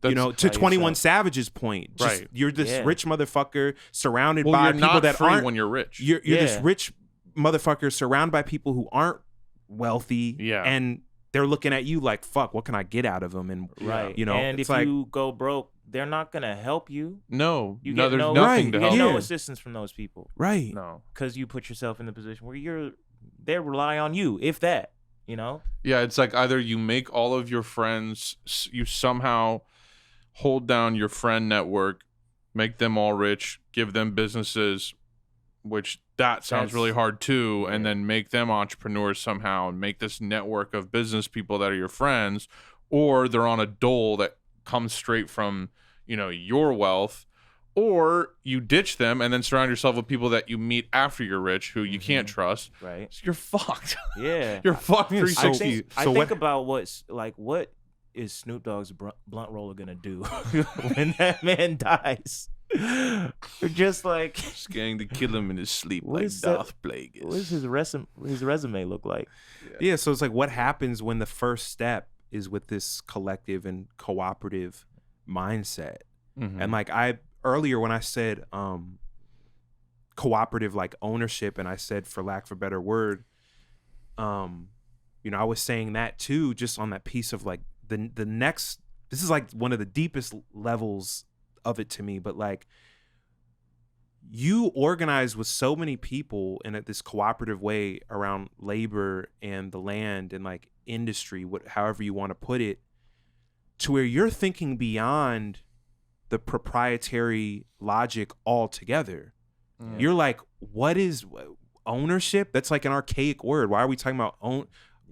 S3: to 21 Savage's point. Just, you're this rich motherfucker surrounded by people that aren't.
S1: When you're rich,
S3: you're this rich motherfucker surrounded by people who aren't wealthy.
S1: Yeah.
S3: And they're looking at you like, fuck, what can I get out of them? And
S2: and if you go broke, they're not gonna help you.
S1: No,
S2: there's
S1: nothing to help.
S2: You get no assistance from those people.
S3: Right.
S1: No,
S2: because you put yourself in the position where they rely on you, if that.
S1: Yeah, it's like either you make all of your friends, you somehow hold down your friend network, make them all rich, give them businesses, which that sounds really hard too, and then make them entrepreneurs somehow and make this network of business people that are your friends, or they're on a dole that comes straight from, your wealth, or you ditch them and then surround yourself with people that you meet after you're rich who you can't trust.
S2: Right.
S1: So you're fucked.
S2: Yeah.
S1: You're fucked.
S2: I think about what is Snoop Dogg's blunt roller gonna do when that man dies? Just like
S1: scaring to kill him in his sleep like Darth Plagueis.
S2: What does his resume look like?
S3: Yeah, so it's like what happens when the first step is with this collective and cooperative mindset. And like earlier when I said cooperative like ownership, and I said, for lack of a better word, I was saying that too, just on that piece of like the next, this is like one of the deepest levels of it to me, but like you organize with so many people in this cooperative way around labor and the land and like industry, however you want to put it, to where you're thinking beyond the proprietary logic altogether. You're like, what is ownership? That's like an archaic word. Why are we talking about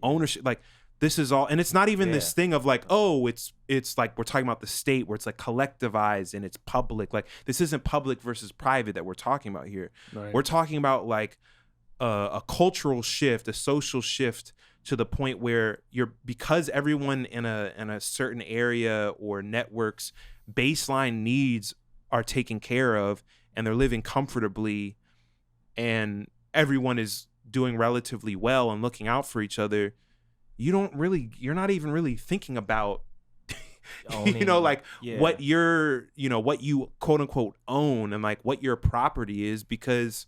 S3: ownership. Like this is all, and it's not even this thing of like, oh, it's like we're talking about the state where it's like collectivized and it's public. Like this isn't public versus private that we're talking about here. Right. We're talking about like a cultural shift, a social shift to the point where because everyone in a certain area or networks baseline needs are taken care of and they're living comfortably and everyone is doing relatively well and looking out for each other, you're not even really thinking about what you quote unquote own and like what your property is, because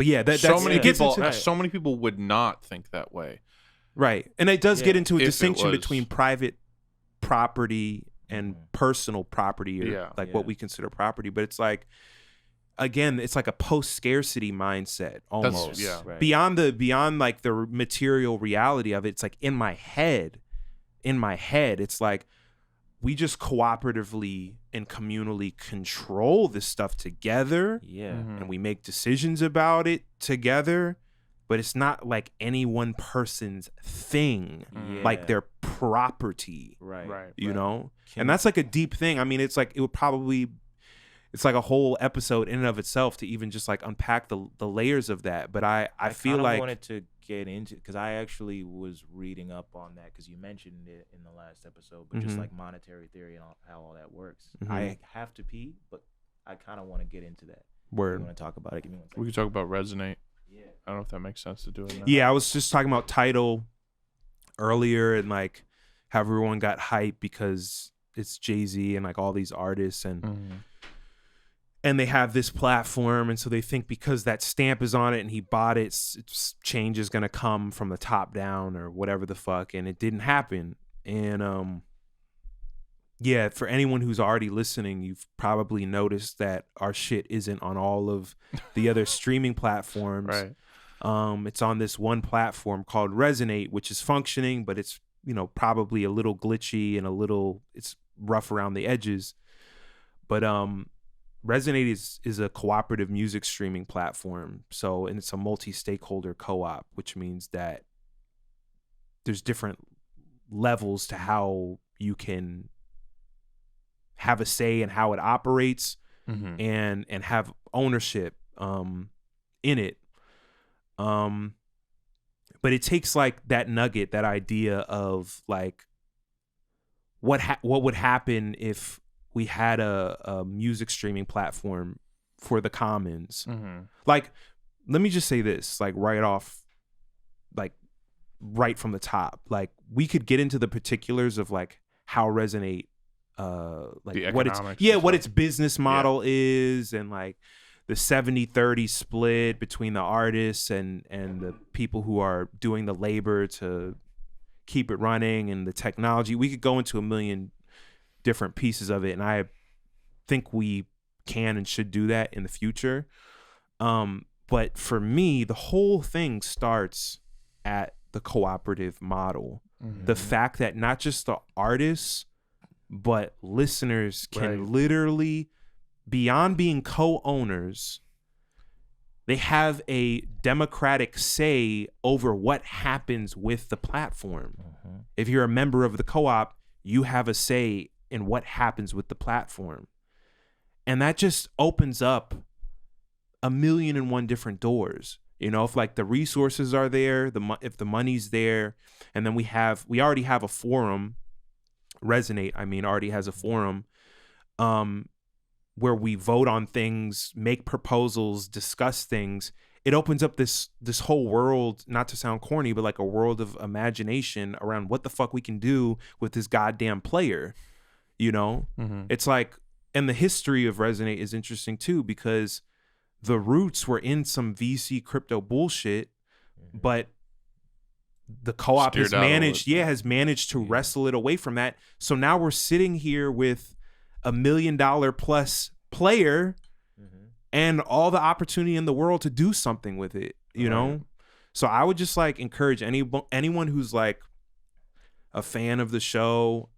S1: so many people would not think that way.
S3: Right. And it does get into a distinction between private property and personal property, or what we consider property. But it's like, again, it's like a post-scarcity mindset almost. Beyond like the material reality of it, it's like in my head, it's like we just cooperatively and communally control this stuff together. Yeah. And we make decisions about it together, but it's not like any one person's thing, like their property. Right. You know? And that's like a deep thing. I mean, it's like it's like a whole episode in and of itself to even just like unpack the layers of that. But I feel like I
S2: wanted to get into, because I actually was reading up on that because you mentioned it in the last episode, but just like monetary theory and how all that works. I have to pee, but I kind of want to get into that.
S3: Word.
S2: You want to talk about it? Give me 1 second.
S1: We could talk about Resonate. Yeah. I don't know if that makes sense to do it now.
S3: Yeah, I was just talking about Tidal earlier and like how everyone got hyped because it's Jay-Z and like all these artists and they have this platform, and so they think because that stamp is on it and he bought it, it's change is gonna come from the top down or whatever the fuck, and it didn't happen. And for anyone who's already listening, you've probably noticed that our shit isn't on all of the other streaming platforms. Right. It's on this one platform called Resonate, which is functioning, but it's probably a little glitchy and it's rough around the edges. But Resonate is a cooperative music streaming platform. And it's a multi-stakeholder co-op, which means that there's different levels to how you can have a say in how it operates and have ownership in it. But it takes like that nugget, that idea of like what would happen if we had a music streaming platform for the commons. Like, let me just say this, like right from the top, like we could get into the particulars of like how Resonate, what its business model is, and like the 70-30 split between the artists and the people who are doing the labor to keep it running, and the technology. We could go into a million different pieces of it, and I think we can and should do that in the future. But for me, the whole thing starts at the cooperative model. The fact that not just the artists, but listeners can literally, beyond being co-owners, they have a democratic say over what happens with the platform. If you're a member of the co-op, you have a say in what happens with the platform. And that just opens up 1,000,001 different doors. If like the resources are there, if the money's there, and then we already have a forum. Resonate, already has a forum where we vote on things, make proposals, discuss things. It opens up this whole world, not to sound corny, but like a world of imagination around what the fuck we can do with this goddamn player. It's like, and the history of Resonate is interesting too, because the roots were in some VC crypto bullshit, but the co-op has managed to wrestle it away from that. So now we're sitting here with $1 million plus player and all the opportunity in the world to do something with it, you know? So I would just like encourage anyone who's like a fan of the show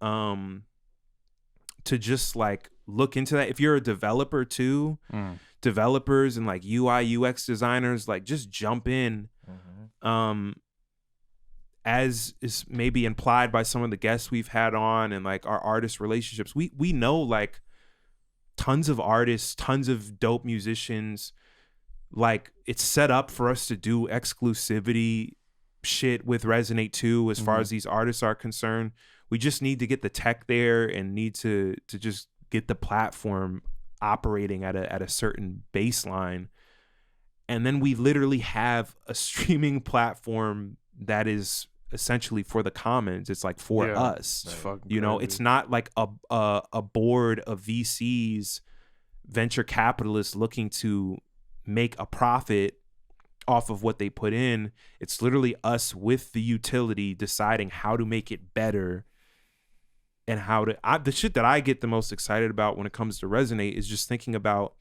S3: to just like look into that. If you're a developer too, developers and like UI UX designers, like just jump in. as is maybe implied by some of the guests we've had on and like our artist relationships, we know like tons of artists, tons of dope musicians. Like it's set up for us to do exclusivity shit with Resonate 2 as far as these artists are concerned. We just need to get the tech there and need to just get the platform operating at a certain baseline. And then we literally have a streaming platform that is essentially for the commons. It's like for us, you know, it's not like a board of VCs, venture capitalists looking to make a profit off of what they put in. It's literally us with the utility deciding how to make it better and how to the shit that I get the most excited about when it comes to Resonate is just thinking about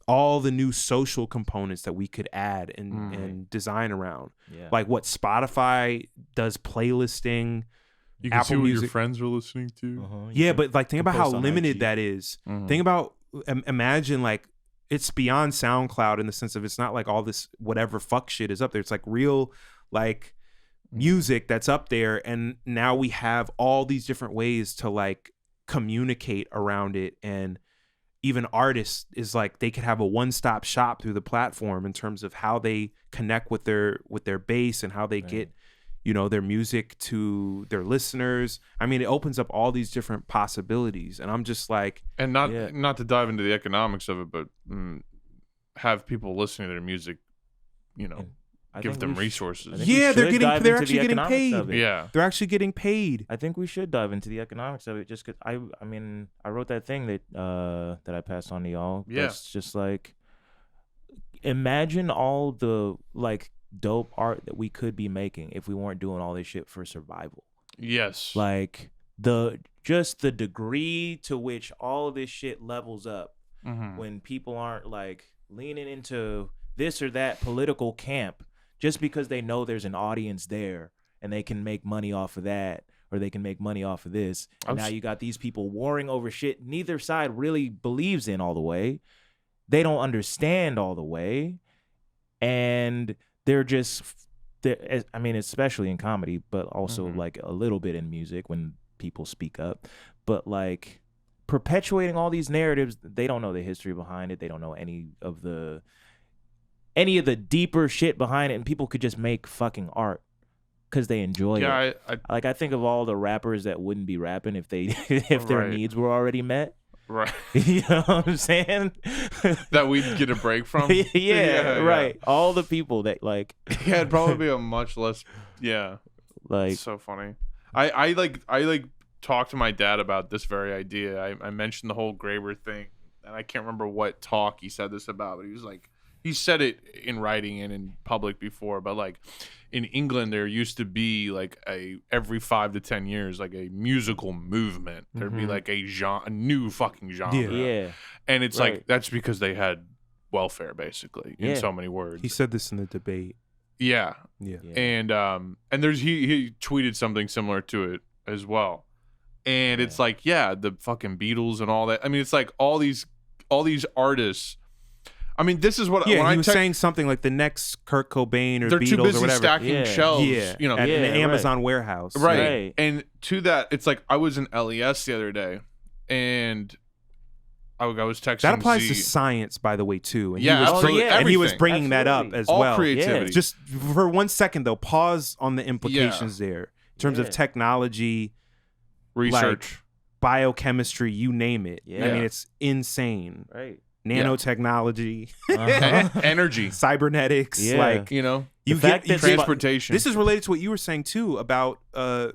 S3: all the new social components that we could add and design around. Like what Spotify does, playlisting.
S1: You can
S3: Apple
S1: see what
S3: Music.
S1: your friends are listening to.
S3: Yeah, but like think about how limited
S2: IG.
S3: that is. Think about imagine like it's beyond SoundCloud in the sense of it's not like all this whatever fuck shit is up there. It's like real like music that's up there, and now we have all these different ways to like communicate around it. And even artists is like they could have a one-stop shop through the platform in terms of how they connect with their base and how they get, you know, their music to their listeners. I mean, it opens up all these different possibilities, and I'm just like,
S1: and not to dive into the economics of it, but have people listening to their music, you know, give them resources.
S3: Yeah, they're actually getting paid.
S1: Yeah,
S3: they're actually getting paid.
S2: I think we should dive into the economics of it, just because I mean, I wrote that thing that I passed on to y'all.
S1: Yeah,
S2: it's just like, imagine all the like dope art that we could be making if we weren't doing all this shit for survival.
S1: Yes,
S2: like the degree to which all of this shit levels up when people aren't like leaning into this or that political camp just because they know there's an audience there and they can make money off of that, or they can make money off of this. And now you got these people warring over shit neither side really believes in all the way. They don't understand all the way. And they're I mean, especially in comedy, but also like a little bit in music when people speak up. But like perpetuating all these narratives, they don't know the history behind it. They don't know any of the deeper shit behind it, and people could just make fucking art because they enjoy it. I think of all the rappers that wouldn't be rapping if their needs were already met.
S1: Right.
S2: You know what I'm saying?
S1: That we'd get a break from.
S2: yeah, right. Yeah. All the people that like.
S1: Yeah, it'd probably be a much less. Yeah.
S2: Like,
S1: it's so funny. I like talked to my dad about this very idea. I mentioned the whole Graeber thing, and I can't remember what talk he said this about, but he was like, he said it in writing and in public before, but like in England, there used to be like every 5 to 10 years, like a musical movement. There'd be like a new fucking genre.
S2: Yeah.
S1: And it's like, that's because they had welfare basically in so many words.
S3: He said this in the debate.
S1: Yeah.
S3: Yeah.
S1: And there's, he tweeted something similar to it as well. And it's like, the fucking Beatles and all that. I mean, it's like all these artists. I mean, this is what
S3: when he was saying something like the next Kurt Cobain or
S1: they're
S3: Beatles
S1: too busy
S3: or whatever.
S1: stacking shelves, you know,
S3: at an Amazon warehouse.
S1: Right. And to that, it's like I was in LES the other day, and I was texting.
S3: That applies to science, by the way, too. And
S1: and
S3: he was bringing that up as
S1: all
S3: well.
S1: Creativity.
S3: Yeah. Just for 1 second, though, pause on the implications there in terms of technology,
S1: research,
S3: like biochemistry, you name it.
S2: Yeah.
S3: I mean, it's insane.
S2: Right.
S3: Nanotechnology,
S1: energy,
S3: cybernetics, like,
S1: you know,
S3: transportation. This is related to what you were saying too about the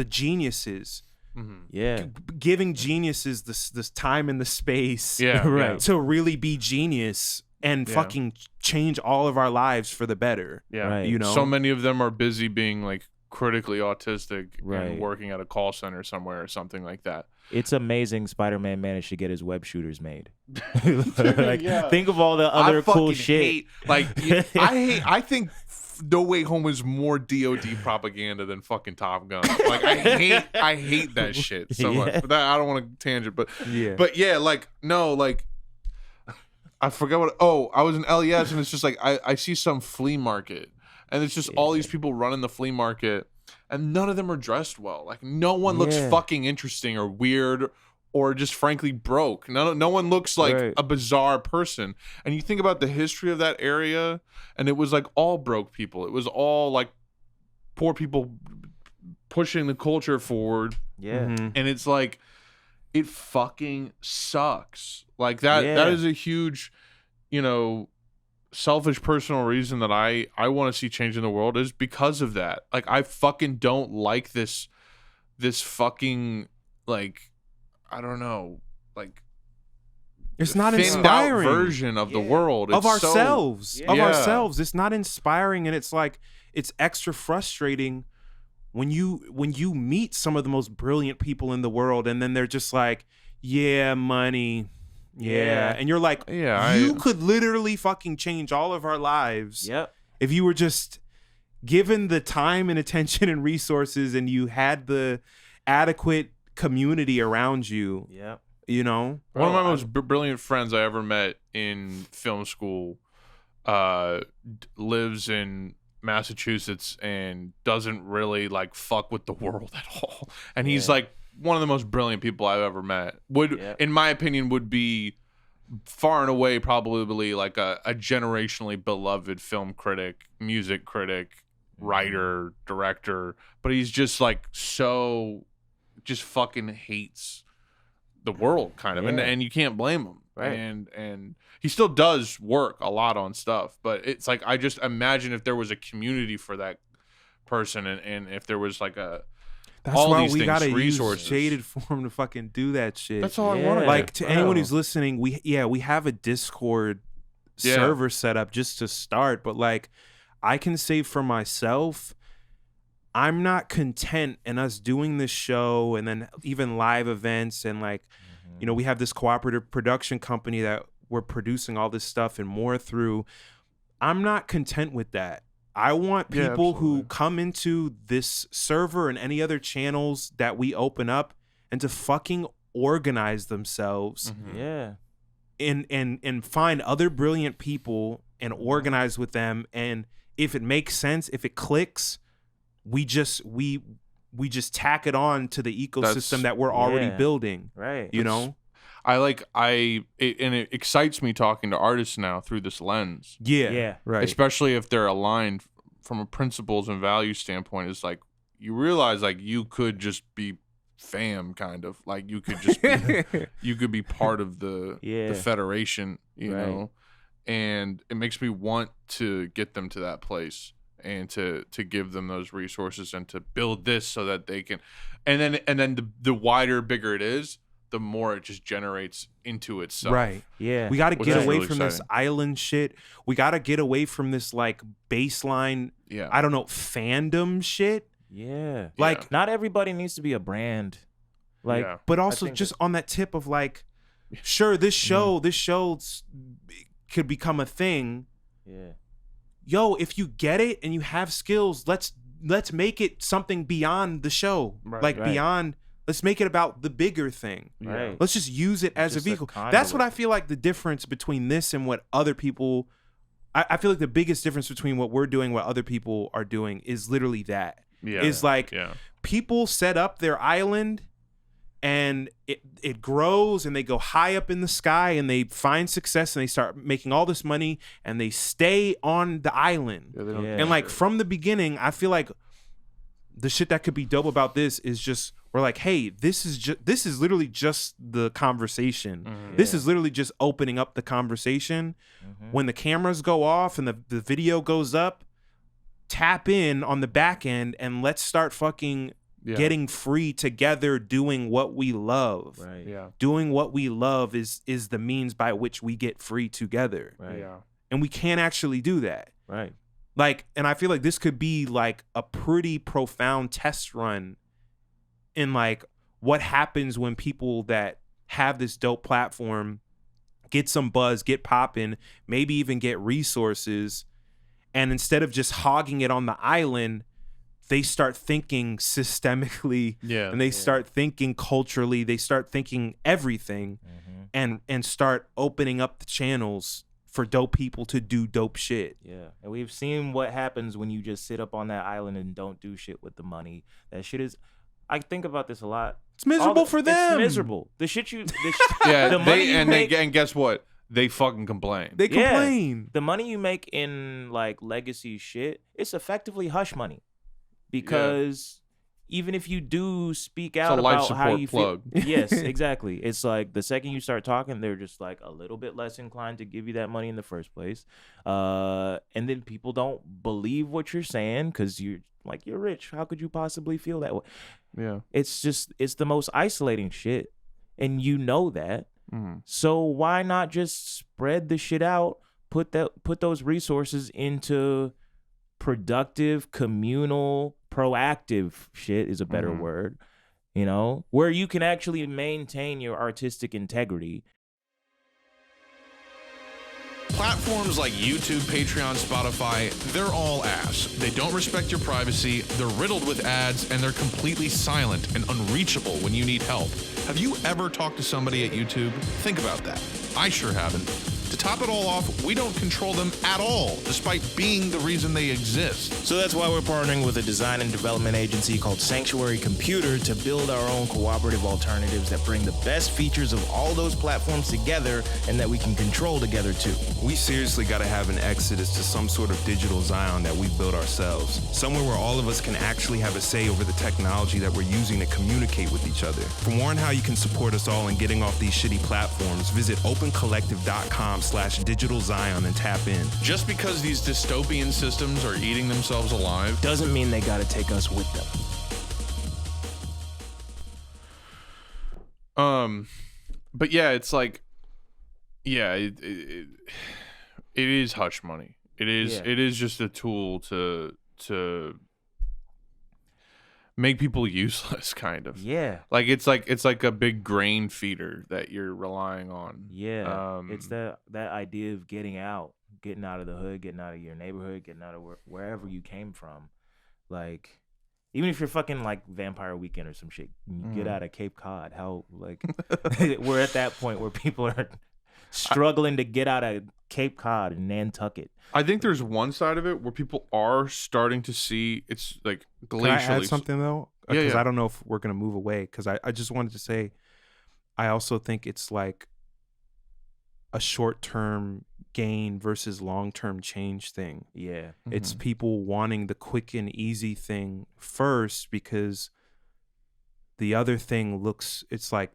S3: geniuses. Giving geniuses this time and the space, to really be genius and fucking change all of our lives for the better. You know,
S1: so many of them are busy being like critically autistic and working at a call center somewhere or something like that.
S2: It's amazing Spider-Man managed to get his web shooters made. Think of all the other cool shit.
S1: I think No Way Home is more DOD propaganda than fucking Top Gun. Like I hate that shit so much. But I don't want to tangent, but I forgot what. Oh, I was in LES and it's just like I see some flea market and it's just all these people running the flea market, and none of them are dressed well. Like no one looks fucking interesting or weird or just frankly broke. No one looks like a bizarre person. And you think about the history of that area, and it was like all broke people. It was all like poor people pushing the culture forward.
S2: Yeah.
S1: And it's like, it fucking sucks. Like that is a huge, you know, selfish personal reason that I want to see change in the world is because of that. Like I fucking don't like this fucking, like, I don't know, like
S3: it's not
S1: thinned
S3: inspiring
S1: out version of the world.
S3: Of ourselves.
S1: So,
S3: ourselves. It's not inspiring, and it's like it's extra frustrating when you meet some of the most brilliant people in the world, and then they're just like, yeah, money. Yeah. And you're like, you could literally fucking change all of our lives if you were just given the time and attention and resources, and you had the adequate community around you.
S2: Yep.
S3: You know?
S1: One of my most brilliant friends I ever met in film school lives in Massachusetts and doesn't really like fuck with the world at all. And he's like one of the most brilliant people I've ever met. In my opinion, would be far and away probably like a generationally beloved film critic, music critic, writer, director. But he's just like just fucking hates the world kind of. And you can't blame him. Right. And he still does work a lot on stuff, but it's like I just imagine if there was a community for that person, and if there was like
S3: that's
S1: all
S3: why
S1: these
S3: we
S1: things,
S3: gotta
S1: resources.
S3: use Jaded Forum to fucking do that shit.
S1: That's all I want.
S3: Like to anyone who's listening, we have a Discord server set up just to start, but like I can say for myself, I'm not content in us doing this show and then even live events and like, you know, we have this cooperative production company that we're producing all this stuff and more through. I'm not content with that. I want people who come into this server and any other channels that we open up and to fucking organize themselves. And find other brilliant people and organize with them. And if it makes sense, if it clicks, we just tack it on to the ecosystem that we're already building.
S2: Right.
S3: You know?
S1: It excites me talking to artists now through this lens.
S3: Yeah. Right.
S1: Especially if they're aligned from a principles and value standpoint. It's like you realize like you could just be fam kind of. Like you could just be, you could be part of the federation, you know. And it makes me want to get them to that place and to give them those resources and to build this so that they can, and then the wider, bigger it is, the more it just generates into itself.
S3: Right.
S2: Yeah.
S3: We got to get away
S1: really
S3: from this island shit. We got to get away from this like baseline, I don't know, fandom shit.
S2: Yeah.
S3: Like
S2: not everybody needs to be a brand. Like,
S3: but also just on that tip of like, sure, this show could become a thing.
S2: Yeah.
S3: Yo, if you get it and you have skills, let's make it something beyond the show. Beyond, let's make it about the bigger thing.
S2: Right.
S3: Let's just use it as a vehicle. That's what I feel like the difference between this and what other people, I feel like the biggest difference between what we're doing, what other people are doing is literally that. People set up their island and it grows and they go high up in the sky and they find success and they start making all this money and they stay on the island. And like from the beginning, I feel like the shit that could be dope about this is just, we're like, hey, this is literally just the conversation. This is literally just opening up the conversation. When the cameras go off and the video goes up, tap in on the back end and let's start fucking getting free together, doing what we love.
S2: Right.
S3: Doing what we love is the means by which we get free together.
S2: Right.
S3: And we can't actually do that.
S2: Right.
S3: Like, and I feel like this could be like a pretty profound test run in like what happens when people that have this dope platform get some buzz, get popping, maybe even get resources, and instead of just hogging it on the island, they start thinking systemically, and they start thinking culturally, they start thinking everything, and start opening up the channels for dope people to do dope shit.
S2: Yeah, and we've seen what happens when you just sit up on that island and don't do shit with the money. That shit is. I think about this a lot.
S3: It's miserable for them.
S2: It's miserable. The shit you.
S1: Yeah,
S2: the money you make,
S1: and guess what? They fucking complain.
S3: They complain.
S2: Yeah, the money you make in like legacy shit, it's effectively hush money, because even if you do speak out about how you feel, yes, exactly. It's like the second you start talking, they're just like a little bit less inclined to give you that money in the first place, and then people don't believe what you're saying because you're rich. How could you possibly feel that way?
S1: Yeah,
S2: it's the most isolating shit, and you know that. So why not just spread the shit out? Put those resources into productive, communal, proactive shit is a better word, you know, where you can actually maintain your artistic integrity.
S1: Platforms like YouTube, Patreon, Spotify, they're all ass. They don't respect your privacy, they're riddled with ads, and they're completely silent and unreachable when you need help. Have you ever talked to somebody at YouTube? Think about that. I sure haven't. To top it all off, we don't control them at all, despite being the reason they exist.
S2: So that's why we're partnering with a design and development agency called Sanctuary Computer to build our own cooperative alternatives that bring the best features of all those platforms together and that we can control together too.
S3: We seriously got to have an exodus to some sort of digital Zion that we build ourselves. Somewhere where all of us can actually have a say over the technology that we're using to communicate with each other. For more on how you can support us all in getting off these shitty platforms, visit opencollective.com/digital Zion and tap in.
S1: Just because these dystopian systems are eating themselves alive
S2: doesn't mean they gotta take us with them.
S1: But yeah, it's like, yeah, it is hush money. It is just a tool to make people useless, kind of.
S2: Yeah.
S1: Like it's like a big grain feeder that you're relying on.
S2: Yeah. It's that idea of getting out of the hood, getting out of your neighborhood, getting out of wherever you came from. Like, even if you're fucking like Vampire Weekend or some shit, you get out of Cape Cod. How, like, we're at that point where people are struggling to get out of Cape Cod and Nantucket.
S1: I think there's one side of it where people are starting to see it's like glacially.
S3: Can I add something though? Because
S1: Yeah.
S3: I don't know if we're gonna move away. Because I just wanted to say, I also think it's like a short-term gain versus long-term change thing.
S2: Yeah.
S3: It's people wanting the quick and easy thing first because the other thing it's like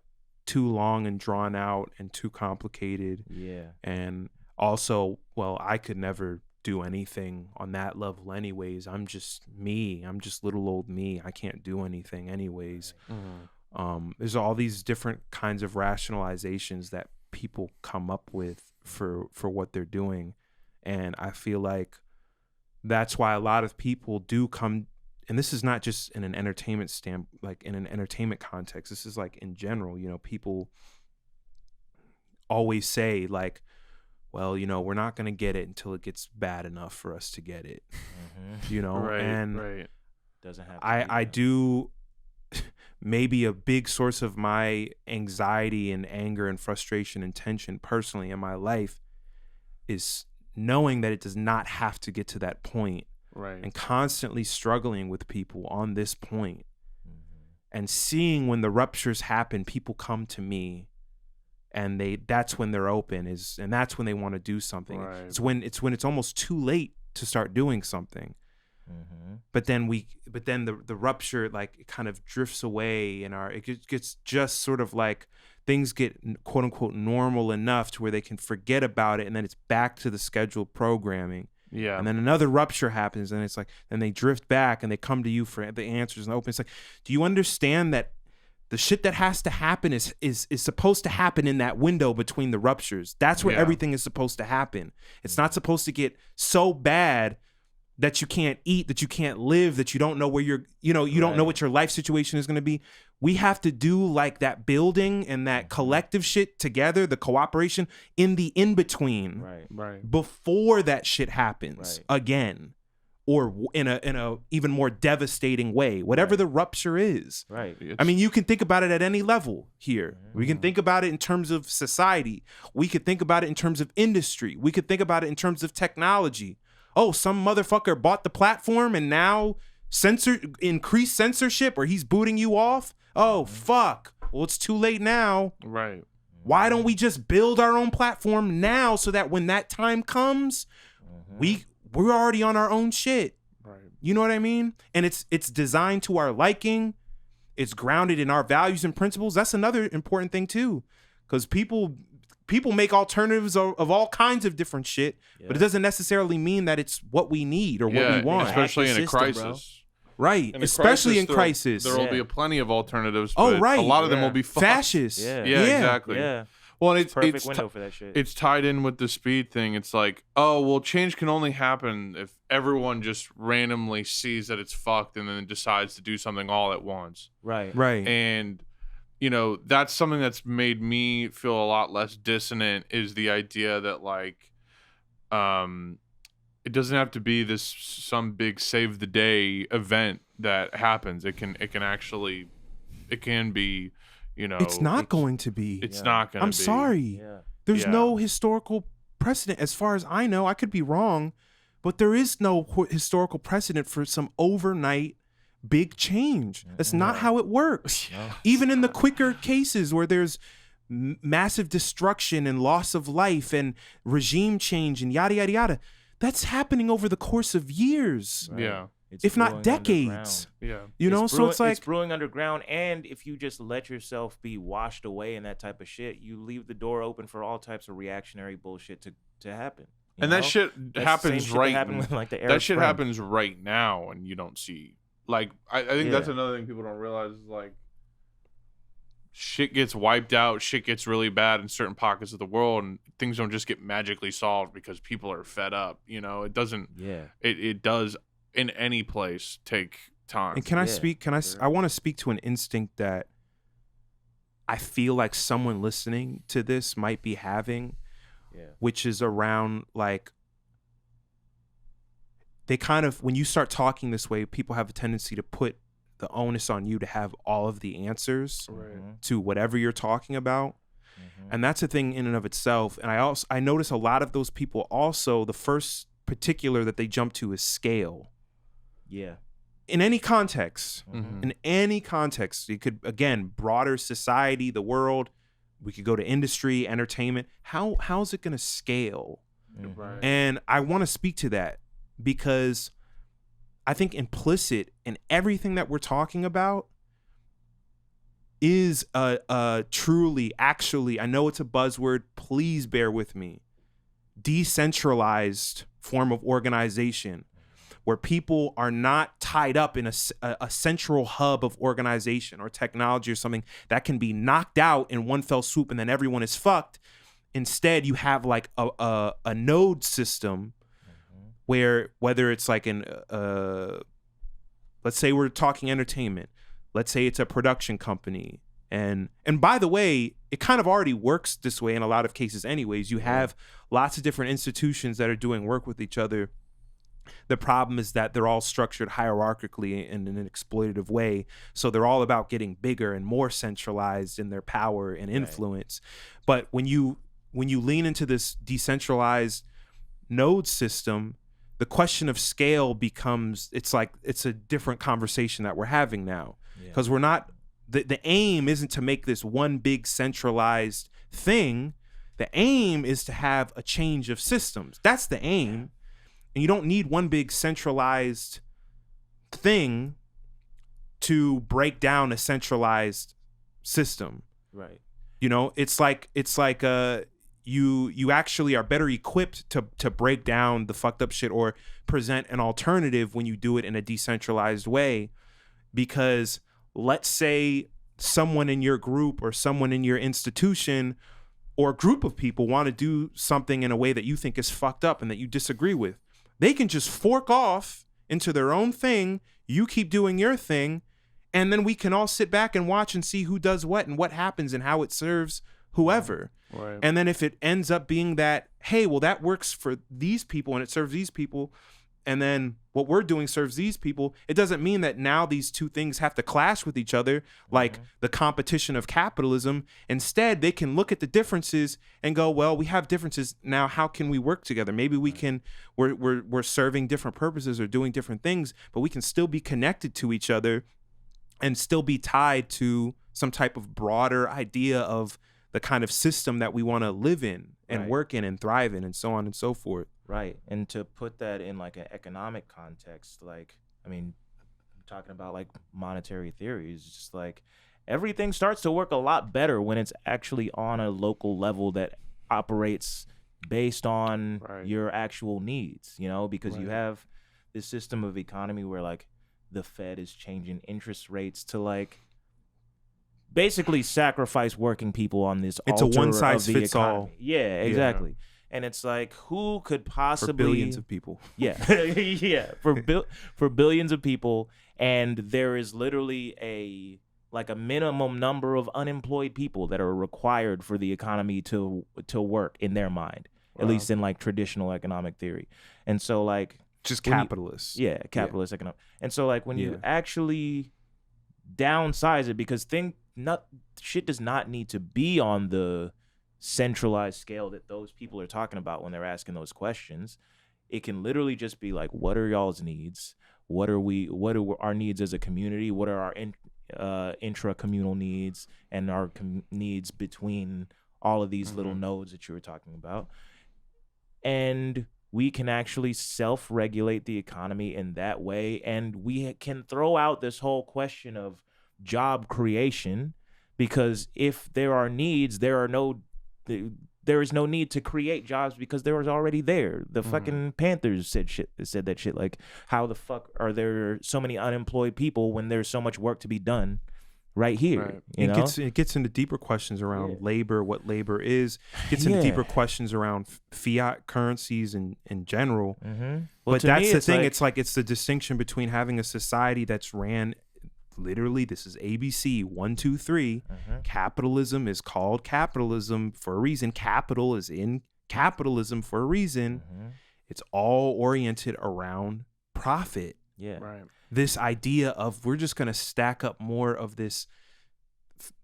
S3: too long and drawn out and too complicated.
S2: Yeah.
S3: And also, well, I could never do anything on that level anyways. I'm just me. I'm just little old me. I can't do anything anyways. There's all these different kinds of rationalizations that people come up with for what they're doing, and I feel like that's why a lot of people do come, and this is not just in an entertainment like in an entertainment context, this is like in general, you know, people always say like, well, you know, we're not going to get it until it gets bad enough for us to get it. You know,
S1: right.
S2: Doesn't happen.
S3: I do. Maybe a big source of my anxiety and anger and frustration and tension personally in my life is knowing that it does not have to get to that point,
S1: right?
S3: And constantly struggling with people on this point, and seeing when the ruptures happen, people come to me, and that's when they're open, and that's when they want to do something. Right. It's when it's almost too late to start doing something. But then the rupture, like, it kind of drifts away, and it gets just sort of like things get quote unquote normal enough to where they can forget about it, and then it's back to the scheduled programming.
S1: Yeah.
S3: And then another rupture happens, and it's like, then they drift back and they come to you for the answers and open. It's like, do you understand that the shit that has to happen is supposed to happen in that window between the ruptures? That's where everything is supposed to happen. It's not supposed to get so bad that you can't eat, that you can't live, that you don't know where you don't know what your life situation is going to be. We have to do like that building and that collective shit together, the cooperation in the in-between.
S1: Right.
S3: Before that shit happens again. or in a even more devastating way, whatever the rupture is.
S2: Right.
S3: I mean, you can think about it at any level here. We can think about it in terms of society. We could think about it in terms of industry. We could think about it in terms of technology. Oh, some motherfucker bought the platform and now increased censorship, or he's booting you off. Oh, fuck. Well, it's too late now.
S1: Right.
S3: Why don't we just build our own platform now so that when that time comes, we're already on our own shit.
S1: Right.
S3: You know what I mean? And it's designed to our liking. It's grounded in our values and principles. That's another important thing too, because people make alternatives of all kinds of different shit, but it doesn't necessarily mean that it's what we need or what we want.
S1: Especially in a crisis.
S2: Bro.
S3: Right, especially in crisis.
S1: There will be plenty of alternatives, but a lot of them will be
S3: fascist.
S1: Yeah, exactly.
S2: Yeah.
S1: Well, it's
S2: perfect window for that shit.
S1: It's tied in with the speed thing. It's like, oh, well, change can only happen if everyone just randomly sees that it's fucked and then decides to do something all at once.
S2: Right.
S1: And, you know, that's something that's made me feel a lot less dissonant, is the idea that, like, it doesn't have to be some big save the day event that happens. It can be, you know,
S3: it's not going to be.
S1: It's not going to be.
S3: I'm sorry.
S2: Yeah.
S3: There's no historical precedent, as far as I know. I could be wrong, but there is no historical precedent for some overnight big change. That's not how it works. Even in the quicker cases where there's massive destruction and loss of life and regime change and yada, yada, yada, that's happening over the course of years.
S2: Right.
S1: Yeah.
S3: If not decades.
S1: Yeah.
S3: You know, so it's like
S2: it's brewing underground, and if you just let yourself be washed away in that type of shit, you leave the door open for all types of reactionary bullshit to happen.
S1: And that shit happens right.
S2: That
S1: shit happens right now, and you don't see. Like, I think that's another thing people don't realize is, like, shit gets wiped out, shit gets really bad in certain pockets of the world, and things don't just get magically solved because people are fed up. You know, it doesn't. Yeah. It does. In any place, take time.
S3: And can I speak? I want to speak to an instinct that I feel like someone listening to this might be having, which is around, like, they kind of, when you start talking this way, people have a tendency to put the onus on you to have all of the answers to whatever you're talking about. And that's a thing in and of itself. And I notice a lot of those people also, the first particular that they jump to is scale.
S2: Yeah.
S3: In any context, in any context, you could, again, broader society, the world, we could go to industry, entertainment. How's it going to scale?
S1: Right.
S3: And I want to speak to that because I think implicit in everything that we're talking about is a truly, actually, I know it's a buzzword, please bear with me, decentralized form of organization, where people are not tied up in a central hub of organization or technology or something that can be knocked out in one fell swoop and then everyone is fucked. Instead, you have like a node system where, whether it's like let's say we're talking entertainment, let's say it's a production company. And by the way, it kind of already works this way in a lot of cases anyways. You have lots of different institutions that are doing work with each other. The problem is that they're all structured hierarchically in an exploitative way. So they're all about getting bigger and more centralized in their power and influence. But when you lean into this decentralized node system, the question of scale becomes, it's a different conversation that we're having now. Because we're not, the aim isn't to make this one big centralized thing. The aim is to have a change of systems. That's the aim. And you don't need one big centralized thing to break down a centralized system.
S2: Right.
S3: You know, it's like you actually are better equipped to break down the fucked up shit or present an alternative when you do it in a decentralized way. Because let's say someone in your group or someone in your institution or a group of people want to do something in a way that you think is fucked up and that you disagree with. They can just fork off into their own thing. You keep doing your thing. And then we can all sit back and watch and see who does what and what happens and how it serves whoever.
S1: Right.
S3: And then if it ends up being that, hey, well, that works for these people and it serves these people, and then what we're doing serves these people, it doesn't mean that now these two things have to clash with each other like the competition of capitalism. Instead, they can look at the differences and go, well, we have differences. Now, how can we work together? Maybe we can, we're serving different purposes or doing different things, but we can still be connected to each other and still be tied to some type of broader idea of the kind of system that we want to live in and work in and thrive in and so on and so forth.
S2: Right. And to put that in like an economic context, like, I mean, talking about like monetary theory is just like everything starts to work a lot better when it's actually on a local level that operates based on your actual needs, you know, because you have this system of economy where like the Fed is changing interest rates to like basically sacrifice working people on this
S3: it's
S2: altar
S3: a one size
S2: of the
S3: fits
S2: economy.
S3: all.
S2: Yeah, exactly. Yeah. And it's like, who could possibly
S3: for billions of people?
S2: Yeah, yeah, for billions of people, and there is literally a minimum number of unemployed people that are required for the economy to work in their mind, at least in like traditional economic theory. And so like
S3: just capitalists.
S2: Capitalist economic. And so like when you actually downsize it, because shit does not need to be on the centralized scale that those people are talking about when they're asking those questions. It can literally just be like, what are y'all's needs? What are our needs as a community? What are our intra-communal needs and our needs between all of these little nodes that you were talking about? And we can actually self-regulate the economy in that way, and we can throw out this whole question of job creation, because if there are needs, there is no need to create jobs because there was already there. The fucking Panthers said that shit. Like, how the fuck are there so many unemployed people when there's so much work to be done right here? You know?
S3: It gets into deeper questions around labor, what labor is. It gets into deeper questions around fiat currencies in general.
S2: Well,
S3: but that's the thing.
S2: Like,
S3: it's the distinction between having a society that's ran. Literally, this is ABC 1, 2, 3. Capitalism is called capitalism for a reason. Capital is in capitalism for a reason. It's all oriented around profit.
S2: Yeah.
S1: Right.
S3: This idea of we're just going to stack up more of this,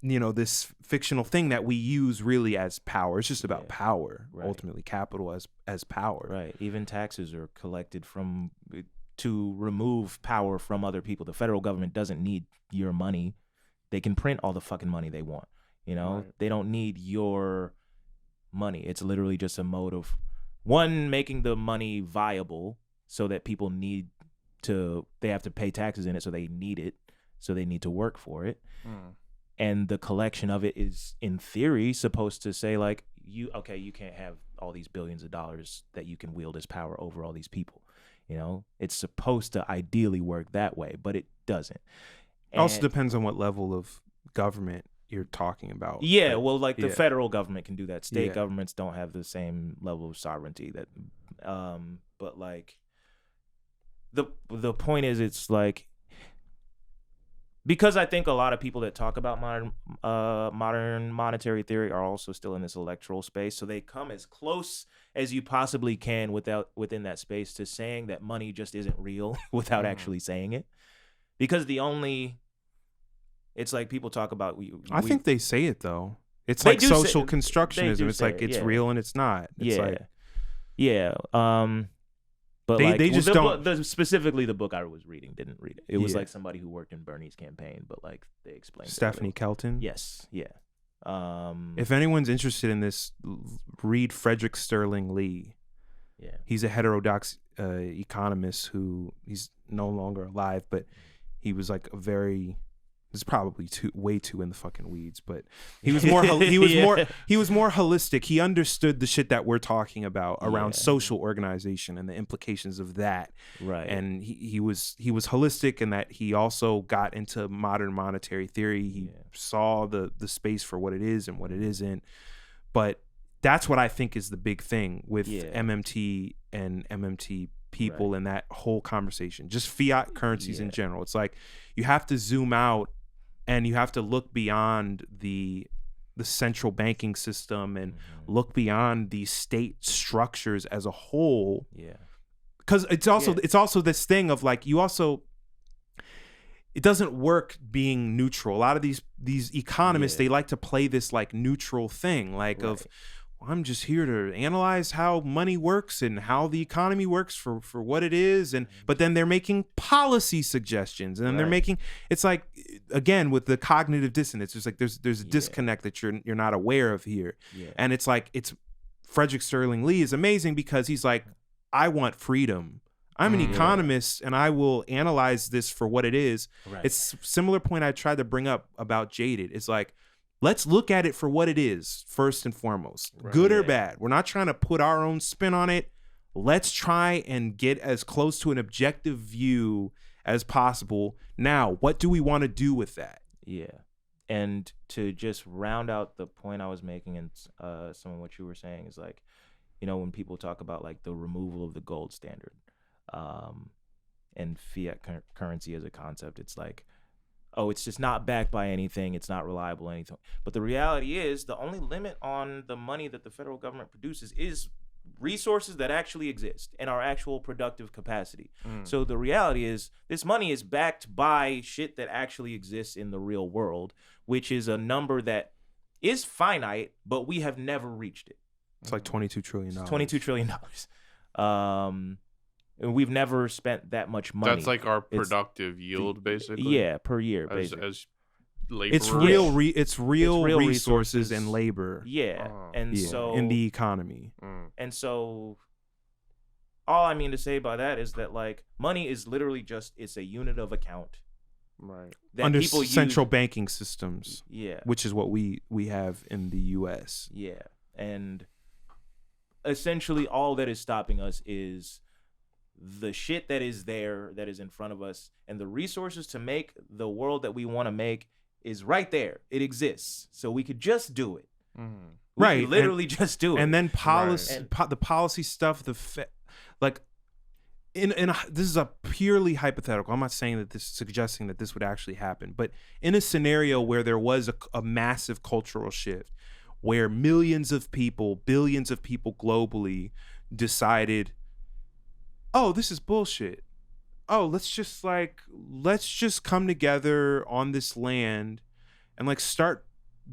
S3: this fictional thing that we use really as power. It's just about power. Ultimately, capital as power.
S2: Right. Even taxes are collected to remove power from other people. The federal government doesn't need your money. They can print all the fucking money they want. You know, they don't need your money. It's literally just a mode of making the money viable so that people they have to pay taxes in it. So they need it. So they need to work for it. And the collection of it is in theory supposed to say like, you can't have all these billions of dollars that you can wield as power over all these people. You know, it's supposed to ideally work that way, but it doesn't.
S3: It also depends on what level of government you're talking about.
S2: Yeah, well, like the federal government can do that. State governments don't have the same level of sovereignty that, but like the point is, it's like, because I think a lot of people that talk about modern monetary theory are also still in this electoral space, so they come as close as you possibly can within that space to saying that money just isn't real without actually saying it. Because it's like people talk about.
S3: I think they say it though. It's like social constructionism. It's like it's real and it's not. It's
S2: But
S3: they just don't.
S2: Specifically, the book I was reading didn't read it. It was like somebody who worked in Bernie's campaign, but like they explained.
S3: Stephanie Kelton.
S2: Yes. Yeah.
S3: If anyone's interested in this, read Frederick Sterling Lee.
S2: Yeah.
S3: He's a heterodox economist who he's no longer alive, but he was like it's probably way too in the fucking weeds, but he was more he was more holistic. He understood the shit that we're talking about around social organization and the implications of that.
S2: Right.
S3: And he was holistic in that he also got into modern monetary theory. He saw the space for what it is and what it isn't. But that's what I think is the big thing with MMT and MMT people and that whole conversation. Just fiat currencies in general. It's like you have to zoom out and you have to look beyond the central banking system and look beyond the state structures as a whole.
S2: Yeah.
S3: because it's also this thing of like it doesn't work being neutral. A lot of these economists, they like to play this like neutral thing, like of, well, I'm just here to analyze how money works and how the economy works for what it is, but then they're making policy suggestions, and then they're making, it's like, again, with the cognitive dissonance, it's like there's a disconnect that you're not aware of here, and it's like Frederick Sterling Lee is amazing because he's like, I want freedom. I'm an economist, and I will analyze this for what it is. Right. It's a similar point I tried to bring up about Jaded. It's like, let's look at it for what it is, first and foremost, good or bad. We're not trying to put our own spin on it. Let's try and get as close to an objective view as possible. Now, what do we want to do with that?
S2: Yeah. And to just round out the point I was making and some of what you were saying is like, you know, when people talk about like the removal of the gold standard, and fiat currency as a concept, it's like, oh, it's just not backed by anything, it's not reliable, anything. But the reality is the only limit on the money that the federal government produces is resources that actually exist in our actual productive capacity. So the reality is this money is backed by shit that actually exists in the real world, which is a number that is finite, but we have never reached it.
S3: It's like $22 trillion.
S2: $22 trillion. We've never spent that much money.
S1: That's like our productive yield, basically.
S2: Yeah, per year, basically.
S1: As labor.
S3: It's real resources and labor.
S2: Yeah, so
S3: in the economy.
S2: And so, all I mean to say by that is that like money is literally just, it's a unit of account.
S1: Right.
S3: Under central banking systems.
S2: Yeah.
S3: Which is what we have in the U.S.
S2: Yeah, and essentially all that is stopping us is the shit that is there, that is in front of us, and the resources to make the world that we want to make is right there. It exists. So we could just do it. We could literally just do it.
S3: And then the policy stuff, this is a purely hypothetical. I'm not saying that suggesting that this would actually happen, but in a scenario where there was a massive cultural shift, where millions of people, billions of people globally decided, oh, this is bullshit. Oh, let's just come together on this land and like start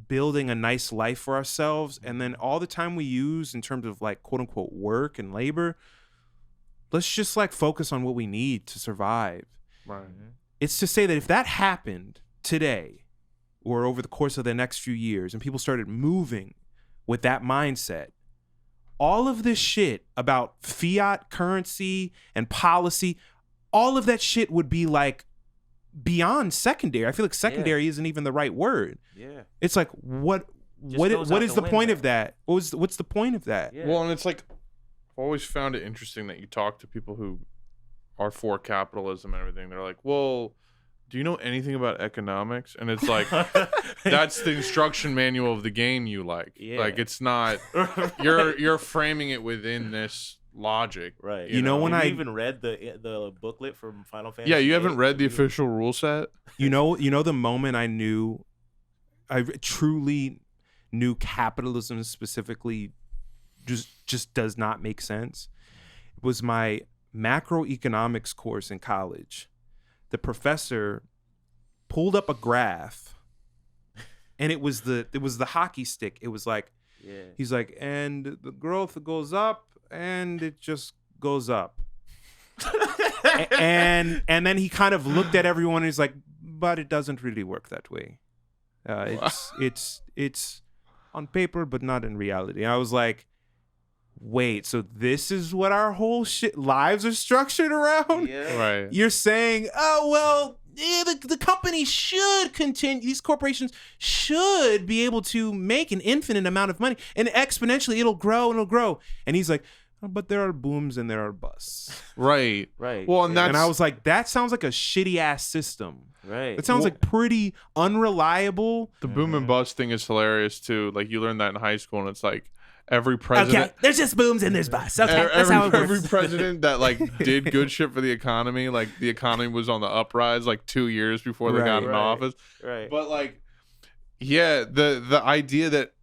S3: building a nice life for ourselves. And then all the time we use in terms of like quote unquote work and labor, let's just like focus on what we need to survive.
S1: Right.
S3: It's to say that if that happened today or over the course of the next few years and people started moving with that mindset, all of this shit about fiat currency and policy, all of that shit would be like beyond secondary. I feel like secondary isn't even the right word. Yeah. It's like what is the point of that? What's the point of that?
S1: Yeah. Well, and it's like I've always found it interesting that you talk to people who are for capitalism and everything. They're like, well, do you know anything about economics? And it's like, that's the instruction manual of the game you like. Yeah. Like, it's not, you're framing it within this logic.
S2: Right.
S3: You know when I
S2: even read the booklet from Final Fantasy.
S1: Yeah, you haven't read the official rule set?
S3: You know the moment I truly knew capitalism specifically just does not make sense. It was my macroeconomics course in college. The professor pulled up a graph, and it was the hockey stick. It was like, he's like, and the growth goes up, and it just goes up. and then he kind of looked at everyone, and he's like, but it doesn't really work that way. It's on paper, but not in reality. And I was like, wait, so this is what our whole lives are structured around?
S2: Yeah.
S1: Right.
S3: You're saying, oh, well, the company should continue, these corporations should be able to make an infinite amount of money, and exponentially it'll grow and it'll grow. And he's like, oh, but there are booms and there are busts.
S1: Right.
S2: Right.
S1: Well, and
S3: I was like, that sounds like a shitty ass system.
S2: Right.
S3: It sounds like pretty unreliable.
S1: The boom and bust thing is hilarious too. Like, you learn that in high school, and it's like, every president.
S4: Okay, there's just booms and there's busts. Okay, that's how it works.
S1: Every president that like did good shit for the economy, like the economy was on the uprise like 2 years before they got in office.
S2: Right.
S1: But like, yeah, the idea that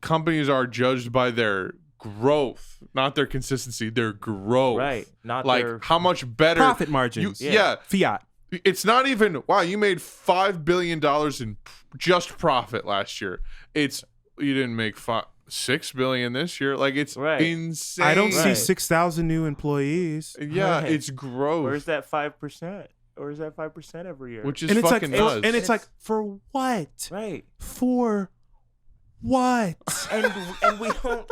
S1: companies are judged by their growth, not their consistency, their growth.
S2: Right. Not
S1: like
S2: their
S1: how much better
S3: profit margins. Fiat.
S1: It's not even wow. You made $5 billion in just profit last year. It's you didn't make $6 billion this year. Like it's insane.
S3: I don't see 6,000 new employees.
S1: Yeah, it's growth.
S2: Where's that 5%? Or is that 5% every year?
S1: Which is fucking nuts.
S3: And it's like for what?
S2: Right.
S3: For what?
S2: and we don't.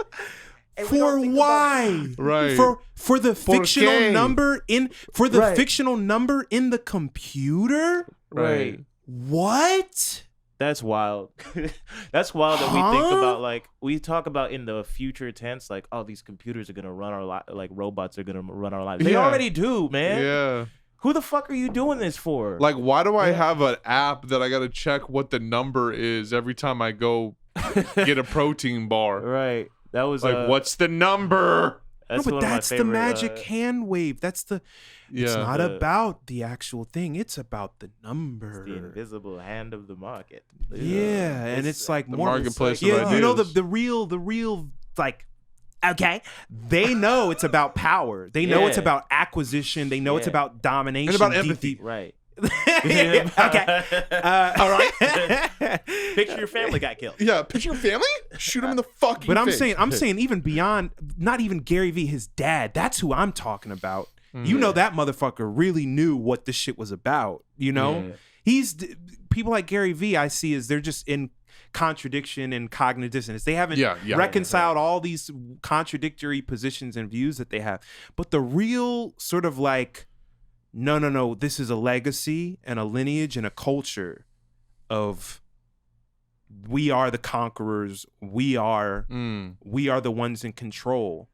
S3: For why?
S1: Right.
S3: For the fictional number in fictional number in the computer?
S1: Right.
S3: What?
S2: That's wild. That's wild that we think about, like, we talk about in the future tense, like, oh, these computers are gonna run our lives, like robots are gonna run our lives. They already do, man.
S1: Yeah.
S2: Who the fuck are you doing this for?
S1: Like, why do I have an app that I gotta check what the number is every time I go get a protein bar?
S2: Right. That was
S1: like, what's the number?
S3: That's no, but that's the magic hand wave. That's the. It's not about the actual thing. It's about the number.
S2: It's the invisible hand of the market.
S3: Yeah, and it's like
S1: the
S3: more
S1: marketplace.
S3: Like, you know the real like. Okay, they know it's about power. They know it's about acquisition. They know it's about domination.
S1: And about empathy.
S2: Right.
S3: Okay.
S2: All right. Picture your family got killed.
S1: Yeah, picture your family. Shoot him in the fucking.
S3: But
S1: face.
S3: I'm saying even beyond, not even Gary Vee, his dad. That's who I'm talking about. You know that motherfucker really knew what this shit was about. You know, he's people like Gary Vee. I see as they're just in contradiction and cognitive dissonance. They haven't reconciled all these contradictory positions and views that they have. But the real sort of like. No. This is a legacy and a lineage and a culture of we are the conquerors. We are the ones in control.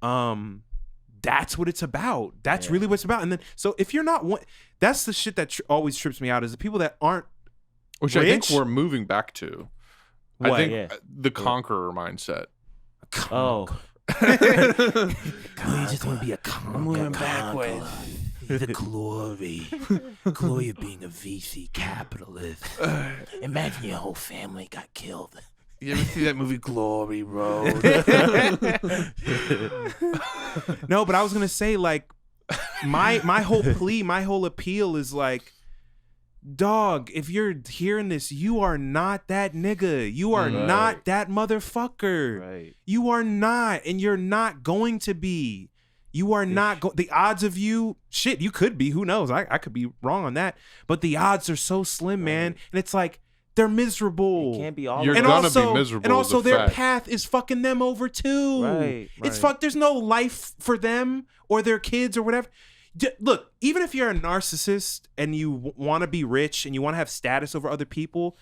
S3: That's what it's about. That's really what it's about. And then, so if you're not one, that's the shit that always trips me out is the people that aren't
S1: which
S3: rich,
S1: I think we're moving back to.
S3: What?
S1: I think the conqueror mindset.
S2: Oh.
S4: You just want to be a conqueror. I'm moving backwards. The glory of being a VC capitalist. Imagine your whole family got killed.
S1: You ever see that movie Glory Road?
S3: No, but I was gonna say like my whole plea, my whole appeal is like, dog, if you're hearing this, you are not that nigga. You are not that motherfucker.
S2: Right.
S3: You are not, and you're not going to be. You are not the odds of you, shit, you could be, who knows? I could be wrong on that. But the odds are so slim, man. And it's like, they're miserable.
S2: It can't be all
S1: You're gonna be miserable.
S3: And also their path is fucking them over too.
S2: Right.
S3: It's there's no life for them or their kids or whatever. Look, even if you're a narcissist and you want to be rich and you want to have status over other people,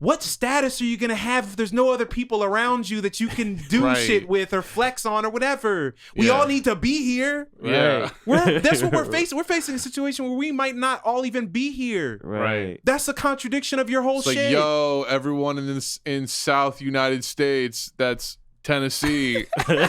S3: what status are you going to have if there's no other people around you that you can do shit with or flex on or whatever? We all need to be here.
S1: Yeah.
S3: That's what we're facing. We're facing a situation where we might not all even be here.
S2: Right.
S3: That's a contradiction of your whole
S1: it's
S3: shit.
S1: Like, yo, everyone in South United States, that's Tennessee. We're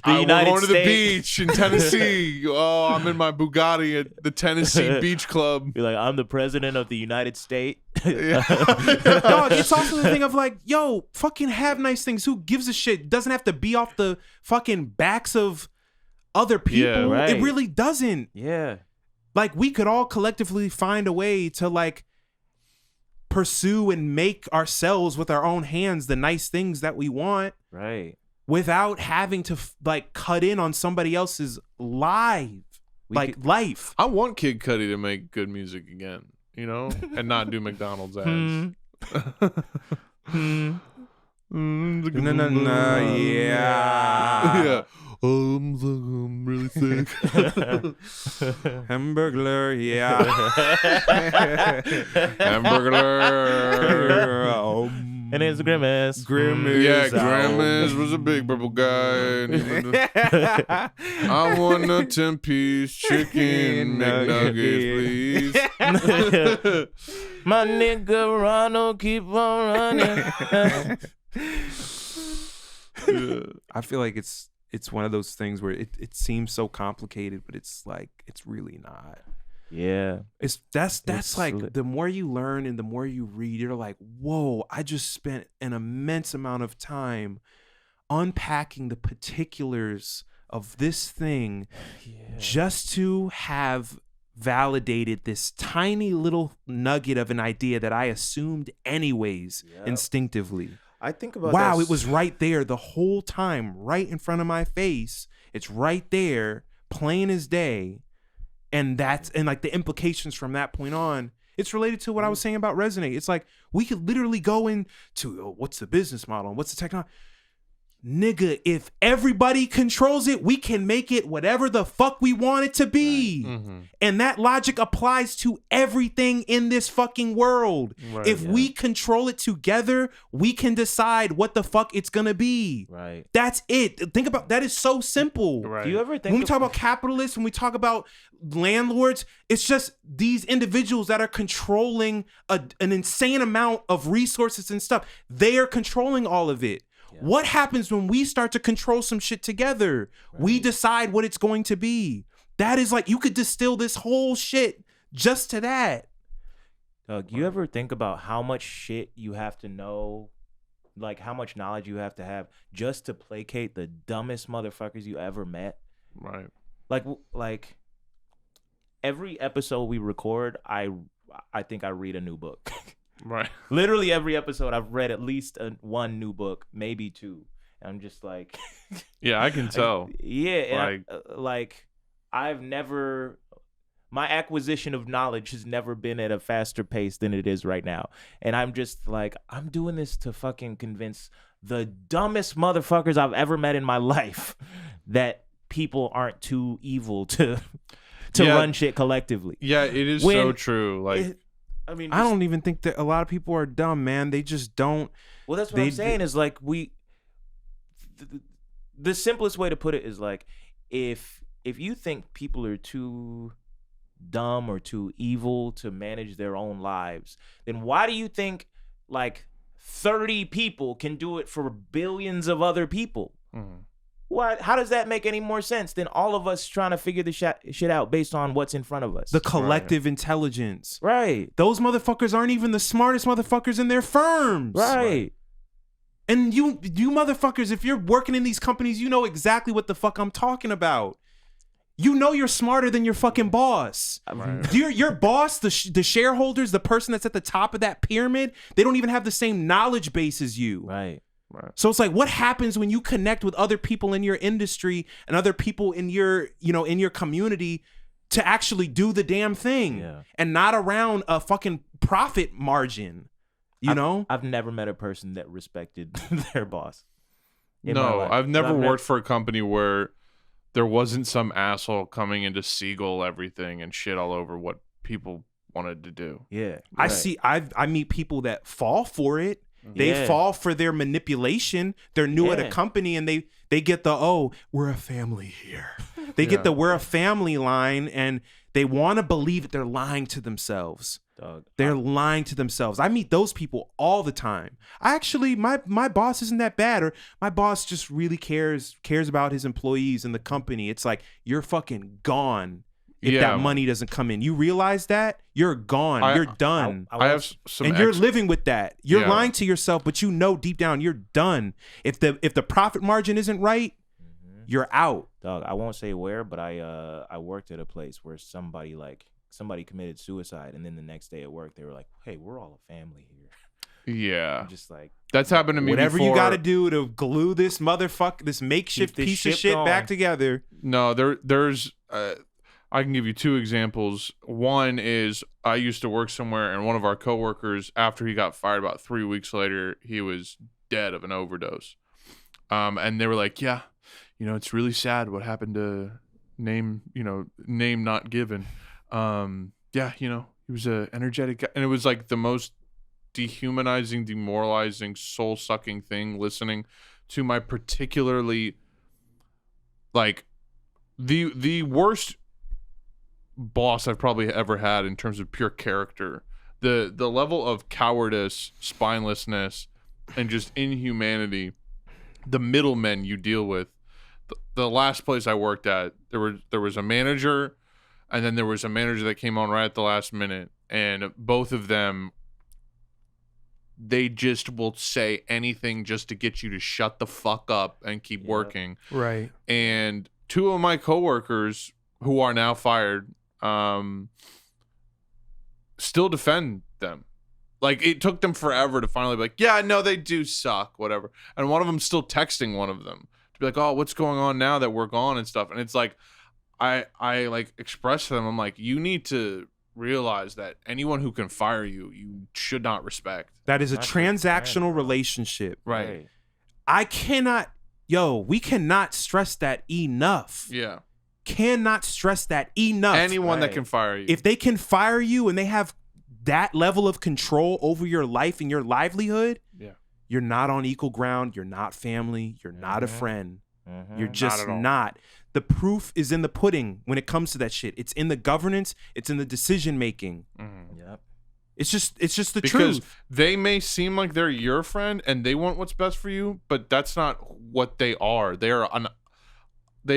S1: going to the beach in Tennessee. Oh, I'm in my Bugatti at the Tennessee Beach Club.
S2: Be like, I'm the president of the United States.
S3: Dog, it's also the thing of like, yo, fucking have nice things. Who gives a shit? Doesn't have to be off the fucking backs of other people.
S1: Yeah,
S2: right.
S3: It really doesn't.
S2: Yeah.
S3: Like, we could all collectively find a way to like pursue and make ourselves with our own hands the nice things that we want.
S2: Right.
S3: Without having to like cut in on somebody else's life.
S1: I want Kid Cudi to make good music again, you know, and not do McDonald's ads. Yeah. I'm really sick.
S3: Hamburglar, yeah.
S1: Hamburglar.
S2: And it's Grimace.
S1: Yeah, Grimace was a big purple guy. I want a 10-piece chicken McNuggets, please.
S2: My nigga Ronald keep on running.
S3: I feel like it's one of those things where it seems so complicated, but it's like it's really not.
S2: Yeah.
S3: That's like the more you learn and the more you read, you're like, whoa, I just spent an immense amount of time unpacking the particulars of this thing just to have validated this tiny little nugget of an idea that I assumed anyways instinctively.
S2: I think about
S3: wow, it was right there the whole time, right in front of my face. It's right there, plain as day. And like the implications from that point on, it's related to what I was saying about Resonate. It's like we could literally go into what's the business model and what's the technology. Nigga, if everybody controls it, we can make it whatever the fuck we want it to be. Right. Mm-hmm. And that logic applies to everything in this fucking world. Right, if we control it together, we can decide what the fuck it's gonna be.
S2: Right.
S3: That's it. Think about that. Is so simple.
S2: Right. Do you ever think
S3: when we talk about capitalists, when we talk about landlords, it's just these individuals that are controlling an insane amount of resources and stuff. They are controlling all of it. What happens when we start to control some shit together? Right. We decide what it's going to be. That is like, you could distill this whole shit just to that.
S2: Doug, you ever think about how much shit you have to know, like how much knowledge you have to have just to placate the dumbest motherfuckers you ever met?
S1: Right.
S2: Like every episode we record, I think I read a new book.
S1: Right.
S2: Literally every episode I've read at least one new book, maybe two. And I'm just like
S1: yeah, I can tell.
S2: I've never, my acquisition of knowledge has never been at a faster pace than it is right now. And I'm just like, I'm doing this to fucking convince the dumbest motherfuckers I've ever met in my life that people aren't too evil to run shit collectively.
S1: Yeah, it is so true. Like
S3: I mean, I don't even think that a lot of people are dumb, man. They just don't.
S2: Well, that's what I'm saying is like the simplest way to put it is like if you think people are too dumb or too evil to manage their own lives, then why do you think like 30 people can do it for billions of other people? Mm-hmm. How does that make any more sense than all of us trying to figure the shit out based on what's in front of us?
S3: The collective intelligence.
S2: Right.
S3: Those motherfuckers aren't even the smartest motherfuckers in their firms.
S2: Right.
S3: And you motherfuckers, if you're working in these companies, you know exactly what the fuck I'm talking about. You know you're smarter than your fucking boss. Right. Your boss, the shareholders, the person that's at the top of that pyramid, they don't even have the same knowledge base as you.
S2: Right.
S3: Right. So it's like, what happens when you connect with other people in your industry and other people in your, in your community to actually do the damn thing and not around a fucking profit margin, you know?
S2: I've never met a person that respected their boss.
S1: No, I've never worked for a company where there wasn't some asshole coming in to seagull everything and shit all over what people wanted to do.
S2: Yeah.
S3: Right. I meet people that fall for it. They fall for their manipulation. They're new at a company and they get the, we're a family here. They get the we're a family line and they want to believe that they're lying to themselves. They're lying to themselves. I meet those people all the time. My boss isn't that bad, or my boss just really cares about his employees and the company. It's like, you're fucking gone. If that money doesn't come in, you realize that you're gone, you're done.
S1: I have some,
S3: and you're living with that. You're lying to yourself, but you know deep down you're done. If the profit margin isn't right, you're out.
S2: Dog, I won't say where, but I worked at a place where somebody committed suicide, and then the next day at work they were like, "Hey, we're all a family here."
S1: Yeah,
S2: I'm just like,
S1: that's happened to me.
S3: Whatever
S1: before.
S3: You got to do to glue this makeshift piece of shit back together.
S1: No, there's. I can give you two examples. One is I used to work somewhere, and one of our coworkers, after he got fired about 3 weeks later, he was dead of an overdose. And they were like, "Yeah, it's really sad what happened to name not given. He was a energetic guy," and it was like the most dehumanizing, demoralizing, soul-sucking thing. Listening to my particularly like the worst boss I've probably ever had in terms of pure character, the level of cowardice, spinelessness, and just inhumanity, the middlemen you deal with. The last place I worked at, there was a manager, and then there was a manager that came on right at the last minute, and both of them they just will say anything just to get you to shut the fuck up and keep working.
S3: Right.
S1: And 2 of my coworkers who are now fired still defend them. Like, it took them forever to finally be like, yeah, no, they do suck, whatever. And one of them's still texting one of them to be like, oh, what's going on now that we're gone and stuff. And it's like, I like express to them, I'm like, you need to realize that anyone who can fire you, you should not respect.
S3: That is a transactional relationship.
S1: Right.
S3: We cannot stress that enough.
S1: Yeah.
S3: Cannot stress that enough.
S1: Anyone that can fire you.
S3: If they can fire you and they have that level of control over your life and your livelihood, you're not on equal ground. You're not family. You're not a friend. You're just not. The proof is in the pudding when it comes to that shit. It's in the governance. It's in the decision making.
S2: Yep.
S3: It's just the
S1: because
S3: truth.
S1: They may seem like they're your friend and they want what's best for you, but that's not what they are. They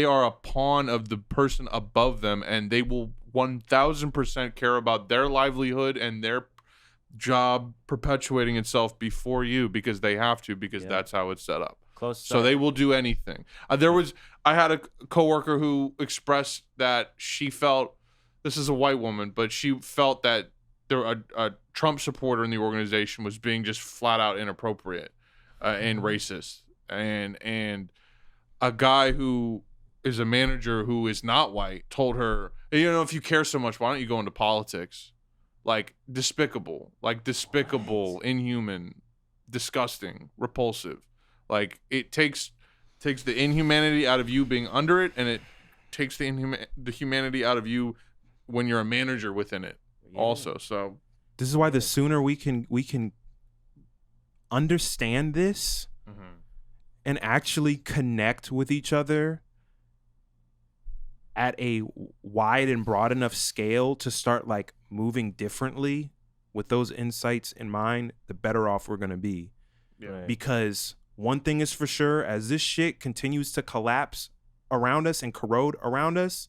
S1: are a pawn of the person above them, and they will 1000% care about their livelihood and their job perpetuating itself before you because they have to, because that's how it's set up. So they will do anything. I had a coworker who expressed that she felt, this is a white woman, but she felt that a Trump supporter in the organization was being just flat out inappropriate and racist. And a guy who is a manager who is not white told her, if you care so much, why don't you go into politics? Like, despicable, inhuman, disgusting, repulsive. Like, it takes the inhumanity out of you being under it, and it takes the humanity out of you when you're a manager within it also. So
S3: this is why the sooner we can understand this and actually connect with each other at a wide and broad enough scale to start like moving differently with those insights in mind, the better off we're going to be. Because one thing is for sure, as this shit continues to collapse around us and corrode around us,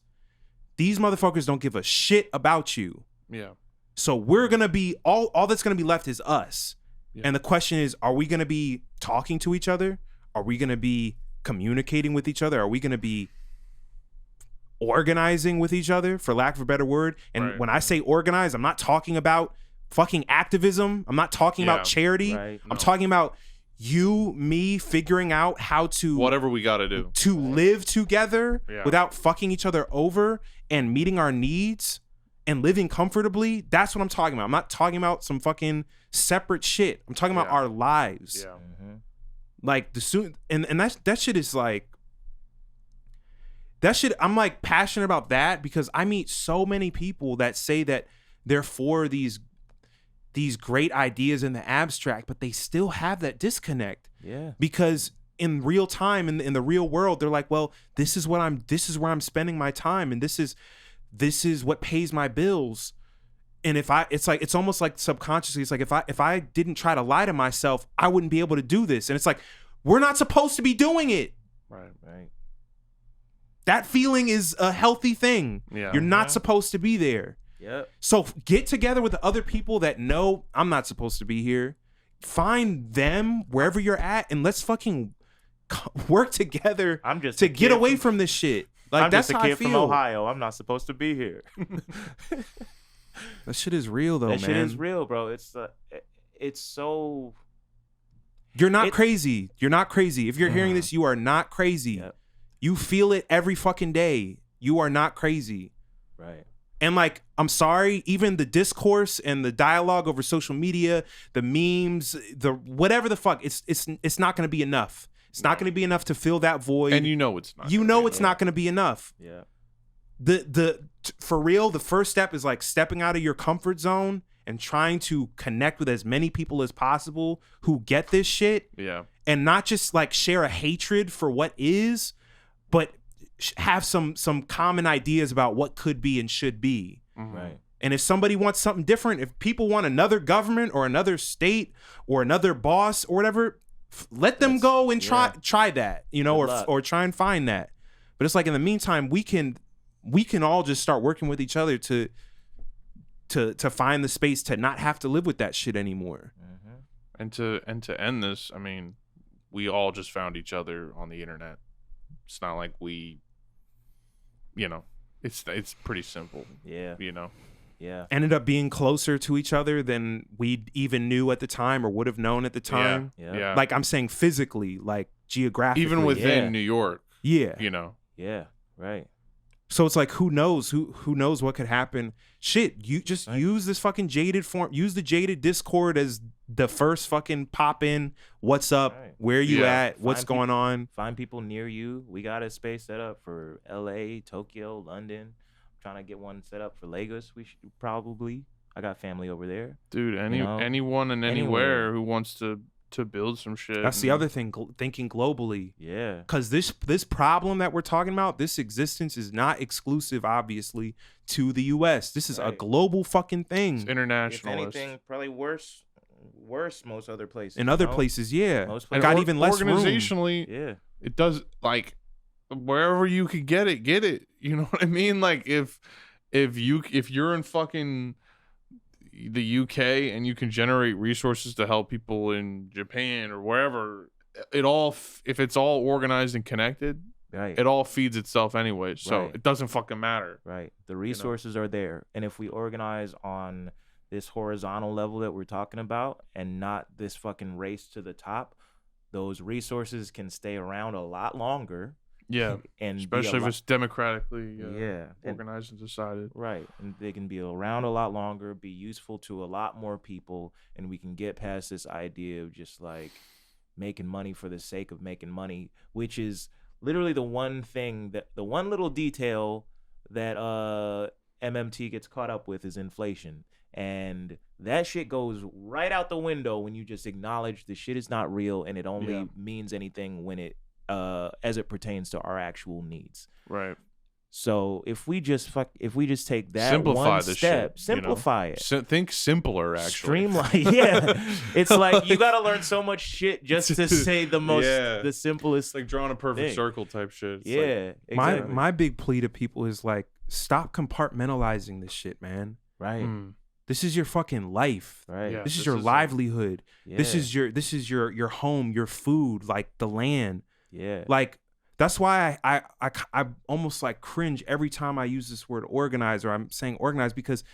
S3: these motherfuckers don't give a shit about you.
S1: Yeah.
S3: So we're going to be, all that's going to be left is us. Yeah. And the question is, are we going to be talking to each other? Are we going to be communicating with each other? Are we going to be organizing with each other, for lack of a better word? And when I say organize, I'm not talking about fucking activism. I'm not talking about charity. I'm talking about you, me figuring out how to,
S1: whatever we got to do
S3: to live together without fucking each other over and meeting our needs and living comfortably. That's what I'm talking about. I'm not talking about some fucking separate shit. I'm talking about our lives. Like and that shit is like, that shit, I'm like passionate about that because I meet so many people that say that they're for these great ideas in the abstract, but they still have that disconnect. Because in real time, in the real world, they're like, well, this is where I'm spending my time, and this is what pays my bills. And it's almost like subconsciously, it's like if I didn't try to lie to myself, I wouldn't be able to do this. And it's like, we're not supposed to be doing it.
S2: Right.
S3: That feeling is a healthy thing. You're not supposed to be there. So get together with the other people that know I'm not supposed to be here. Find them wherever you're at, and let's fucking work together to get away from this shit. Like, that's how I feel. I'm just a kid from
S2: Ohio. I'm not supposed to be here.
S3: That shit is real, though, man.
S2: That shit is real, bro. It's so.
S3: You're not crazy. You're not crazy. If you're hearing this, you are not crazy. You feel it every fucking day. You are not crazy.
S2: Right.
S3: And like, I'm sorry, even the discourse and the dialogue over social media, the memes, the whatever the fuck, it's not going to be enough. It's not going to be enough to fill that void.
S1: And you know it's not.
S3: It's not going to be enough. For real, the first step is like stepping out of your comfort zone and trying to connect with as many people as possible who get this shit. And not just like share a hatred for what is, but have some common ideas about what could be and should be.
S2: Right.
S3: And if somebody wants something different, if people want another government or another state or another boss or whatever, let them go and try that, or try and find that. But it's like, in the meantime, we can all just start working with each other to find the space to not have to live with that shit anymore.
S1: And to end this, I mean, we all just found each other on the internet. It's not like we, it's pretty simple.
S2: Yeah. Yeah.
S3: Ended up being closer to each other than we even knew at the time or would have known at the time.
S1: Yeah.
S3: Like I'm saying physically, like geographically.
S1: Even within New York.
S3: Yeah.
S2: Yeah. Right.
S3: So it's like, who knows? Who knows what could happen? Shit, you just use this fucking Jaded forum. Use the Jaded Discord as the first fucking pop in. What's up?
S2: Right.
S3: Where you at? What's going on?
S2: Find people near you. We got a space set up for LA, Tokyo, London. I'm trying to get one set up for Lagos. We should probably. I got family over there.
S1: Dude, anyone and anywhere who wants to build some shit.
S3: That's the other thing, thinking globally.
S2: Yeah.
S3: Because this problem that we're talking about, this existence is not exclusive, obviously, to the U.S. This is a global fucking thing.
S1: It's international.
S2: If anything, probably worse most other places.
S3: In other places, yeah.
S2: Most places.
S3: Got even less
S1: organizationally,
S2: room.
S1: It does, like, wherever you could get it. You know what I mean? Like, if you're in fucking the UK and you can generate resources to help people in Japan or wherever, if it's all organized and connected, it all feeds itself anyway. So it doesn't fucking matter.
S2: Right. The resources are there. And if we organize on this horizontal level that we're talking about and not this fucking race to the top, those resources can stay around a lot longer.
S1: Yeah,
S2: and
S1: especially if it's democratically organized and decided.
S2: Right, and they can be around a lot longer, be useful to a lot more people, and we can get past this idea of just like making money for the sake of making money, which is literally the one little detail that MMT gets caught up with is inflation. And that shit goes right out the window when you just acknowledge the shit is not real and it only means anything when it as it pertains to our actual needs.
S1: Right.
S2: So if we just take that
S1: simplify
S2: one
S1: this
S2: step,
S1: shit,
S2: simplify it.
S1: Think simpler, actually.
S2: Streamline. Yeah. It's like you got to learn so much shit just to say the simplest.
S1: Like drawing a perfect circle type shit.
S2: It's
S3: exactly. My big plea to people is like, stop compartmentalizing this shit, man.
S2: Right.
S3: This is your fucking life.
S2: Right.
S3: Yeah, this is your livelihood. This is your home, your food, like the land.
S2: Yeah.
S3: Like that's why I almost like cringe every time I use this word organize, or I'm saying organize, because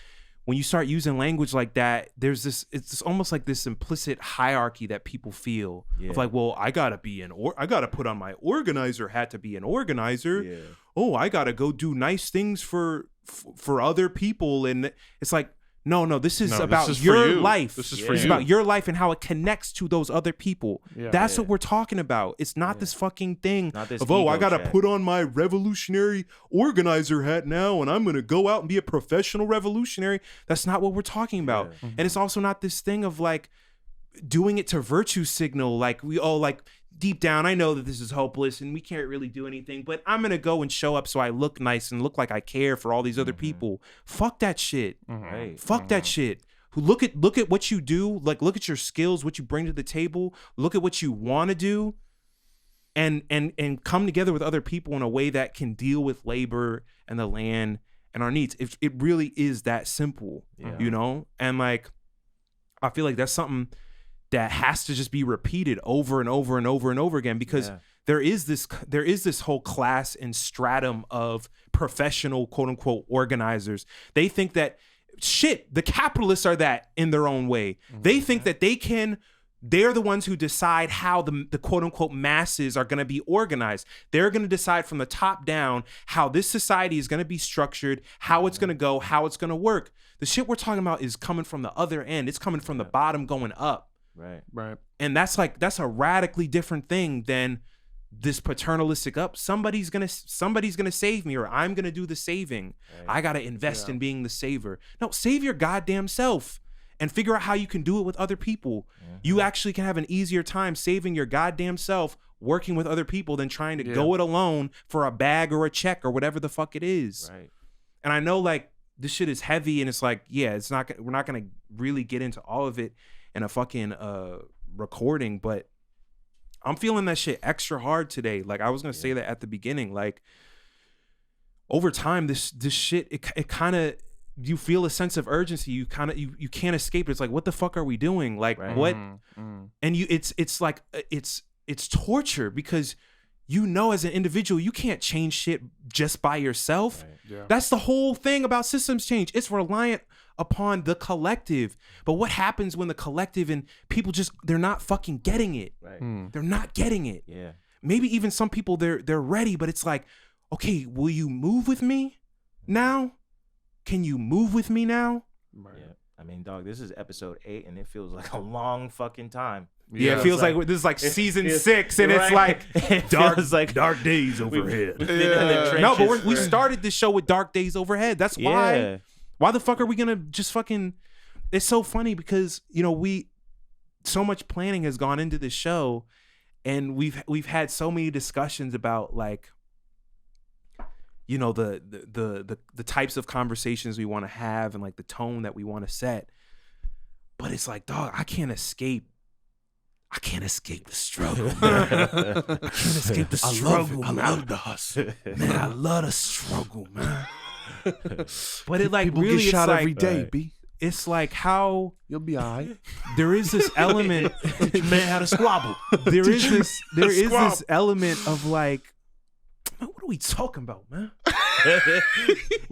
S3: when you start using language like that, it's almost like this implicit hierarchy that people feel of like, well, I gotta put on my organizer hat to be an organizer.
S2: Yeah.
S3: Oh, I gotta go do nice things for other people, and it's like, no, this is about your life.
S1: This is for you.
S3: It's about your life and how it connects to those other people. Yeah. That's what we're talking about. It's not this fucking thing of, I got to put on my revolutionary organizer hat now and I'm going to go out and be a professional revolutionary. That's not what we're talking about. Yeah. And it's also not this thing of like doing it to virtue signal. Like we all like, deep down, I know that this is hopeless and we can't really do anything, but I'm going to go and show up so I look nice and look like I care for all these other people. Fuck that shit.
S2: Right.
S3: Fuck that shit. Look at what you do. Like, look at your skills, what you bring to the table. Look at what you want to do and come together with other people in a way that can deal with labor and the land and our needs. It really is that simple, you know? And like, I feel like that's something that has to just be repeated over and over and over and over again, because there is this whole class and stratum of professional quote unquote organizers. They think that the capitalists are that in their own way. They think that they're the ones who decide how the quote unquote masses are going to be organized. They're going to decide from the top down how this society is going to be structured, how it's going to go, how it's going to work. The shit we're talking about is coming from the other end. It's coming from the bottom going up.
S2: Right.
S3: And that's a radically different thing than this paternalistic up. Somebody's gonna save me, or I'm gonna do the saving. Right. I gotta invest in being the saver. No, save your goddamn self and figure out how you can do it with other people. You actually can have an easier time saving your goddamn self working with other people than trying to go it alone for a bag or a check or whatever the fuck it is.
S2: Right.
S3: And I know like this shit is heavy and it's like, we're not gonna really get into all of it in a fucking recording, but I'm feeling that shit extra hard today. Like I was gonna say that at the beginning. Like over time, this shit it kind of you feel a sense of urgency. You kind of you can't escape it. It's like, what the fuck are we doing? Like what? And it's like it's torture because you know as an individual you can't change shit just by yourself.
S1: Right. Yeah.
S3: That's the whole thing about systems change. It's reliant upon the collective. But what happens when the collective and people they're not fucking getting it?
S2: Right.
S3: They're not getting it.
S2: Yeah.
S3: Maybe even some people they're ready, but it's like, okay, will you move with me now? Can you move with me now?
S2: Right. Yeah. I mean, dog, this is episode 8 and it feels like a long fucking time.
S3: Yeah, it feels like this is like season 6 and it's like
S2: dark
S3: days overhead.
S2: No,
S3: but we started this show with dark days overhead. That's why.
S2: Yeah.
S3: Why the fuck are we gonna just fucking? It's so funny because so much planning has gone into this show, and we've had so many discussions about like, the types of conversations we want to have and like the tone that we want to set. But it's like, dog, I can't escape the struggle. I can't escape the struggle. I love the hustle, man. I love the struggle, man. But it like
S1: people
S3: really
S1: get shot
S3: it's like,
S1: every day, B.
S3: It's like how
S1: You'll be all right.
S3: there is this element.
S2: man how to squabble.
S3: There is this element of like, man, what are we talking about, man?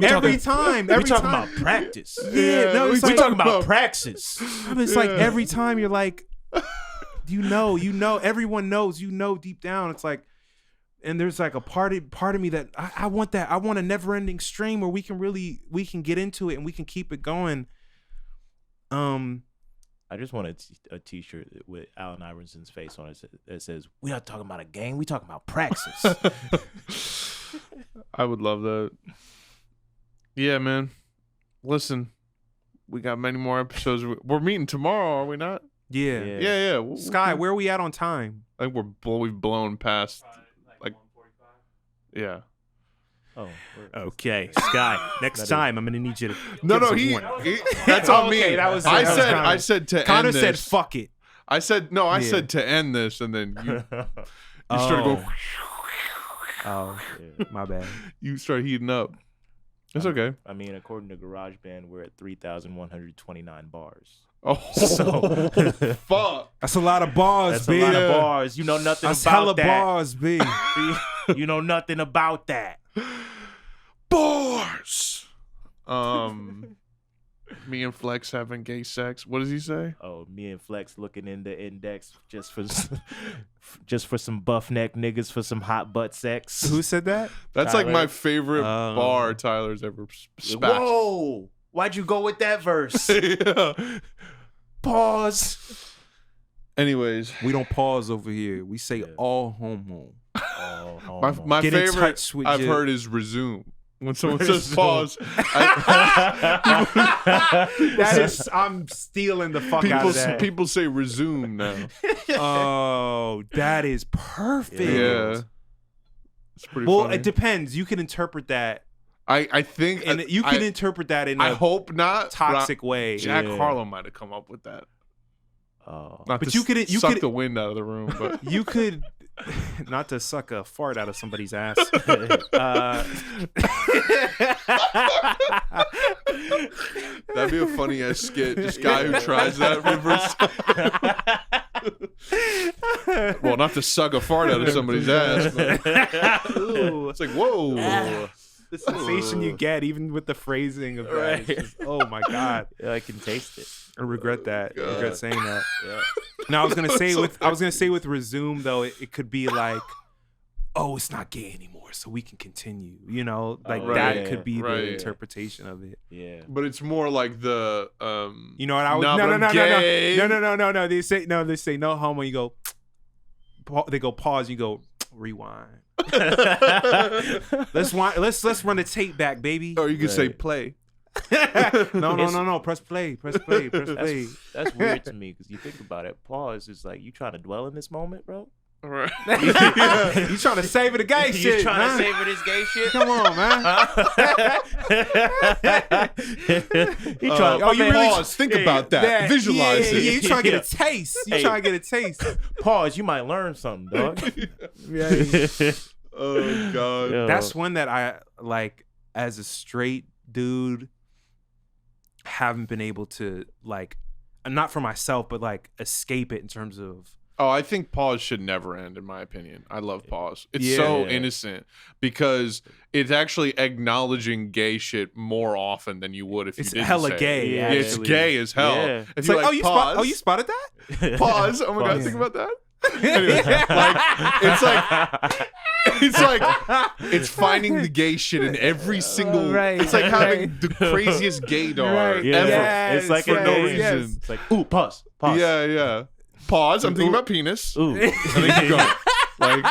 S3: Every time
S2: We talking about practice.
S3: Yeah, no, it's
S2: We
S3: like,
S2: talking about praxis.
S3: it's like every time you're like, everyone knows, deep down. It's like, and there's like a part of me that I want that. I want a never ending stream where we can get into it and we can keep it going.
S2: I just want a t-shirt with Allen Iverson's face on it that says, "We're not talking about a game, we talking about praxis."
S1: I would love that. Yeah, man. Listen, we got many more episodes. We're meeting tomorrow, are we not?
S3: Yeah.
S1: Yeah.
S3: Sky, where are we at on time?
S1: I think we've blown past like 1:45. Yeah.
S2: Oh.
S3: Okay, Sky. Next time, I'm gonna need you to.
S1: No, he that's on me.
S3: That was.
S1: I said to
S3: Connor
S1: end this.
S3: said, "Fuck it."
S1: I said said to end this, and then you started going.
S3: Oh, my bad.
S1: You start heating up. It's okay.
S2: I mean, according to GarageBand, we're at 3,129 bars.
S1: Oh, so fuck!
S3: That's a lot of bars,
S2: That's
S3: B.
S2: a lot of bars. You know nothing
S3: That's
S2: about
S3: hella
S2: that.
S3: bars, B.
S2: You know nothing about that.
S1: Bars. Me and Flex having gay sex. What does he say?
S2: Oh, me and Flex looking in the index just for some buff neck niggas for some hot butt sex.
S3: Who said that?
S1: That's
S2: Tyler.
S1: like my favorite bar Tyler's ever spat.
S2: Whoa! Why'd you go with that verse?
S1: Yeah.
S2: Pause.
S1: Anyways,
S3: We don't pause over here. We say all homo.
S1: my
S3: Get in
S1: favorite
S3: touch with
S1: I've
S3: your-
S1: heard is resume. When someone says pause,
S3: I'm stealing the fuck out of that.
S1: people say resume now.
S3: Oh, that is perfect.
S1: Yeah. It's pretty
S3: Well,
S1: funny.
S3: it depends. You can interpret that,
S1: I think
S3: and you can interpret that in
S1: I
S3: a
S1: hope not.
S3: toxic way.
S1: Jack
S2: Yeah.
S1: Harlow might have come up with that.
S2: Oh.
S1: Not
S3: But
S1: to
S3: you
S1: suck
S3: could-
S1: the wind out of the room, but
S3: You could, not to suck a fart out of somebody's ass.
S1: that'd be a funny ass skit. This guy who tries that reverse. Well, not to suck a fart out of somebody's ass. But
S3: Ooh,
S1: it's like whoa.
S3: the sensation you get, even with the phrasing of that. Is just, oh my god,
S2: Yeah, I can taste it.
S3: I regret that. I regret saying that.
S2: Yeah.
S3: No, I was gonna say with resume though, it could be like, oh, it's not gay anymore, so we can continue. Like
S2: Oh,
S3: that
S2: right,
S3: could be
S1: right.
S3: the interpretation of it.
S2: Yeah.
S1: But it's more like the
S3: You know what I would?
S1: Nah, but I'm
S3: No.
S1: gay.
S3: They say no homo. You go. They go pause. You go rewind. Let's run the tape back, baby.
S1: or you could say
S2: Right.
S1: play.
S3: No. Press play.
S2: That's weird to me because you think about it. Pause is like you trying to dwell in this moment, bro.
S1: Right.
S3: You trying to savor the gay shit?
S2: You trying
S3: man.
S2: to savor this gay shit?
S3: Come on, man.
S2: You trying?
S3: Oh, you really
S1: Pause. Think about that. Visualize
S3: yeah,
S1: it.
S3: Yeah, you trying to get a taste. You
S2: Hey.
S3: trying to get a taste.
S2: Pause. You might learn something, dog.
S1: Oh god.
S2: Yo.
S3: That's one that I like as a straight dude. haven't been able to like, not for myself, but like escape it in terms of.
S1: Oh, I think pause should never end, in my opinion. I love pause. It's so innocent because it's actually acknowledging gay shit more often than you would if you didn't
S3: hella
S1: say
S3: gay.
S1: it. Yeah, it's gay as hell.
S2: Yeah.
S1: If
S3: It's
S1: you
S3: like,
S1: pause,
S3: you spotted that?
S1: pause. Oh my god, think about that. Anyway, it's finding the gay shit in every single. It's like having the craziest gaydar ever.
S2: Yes, it's like
S1: for no reason.
S2: Yes. It's like, ooh, pause.
S1: Yeah. Pause. I'm thinking about penis.
S2: Ooh.
S1: And then keep going. Like,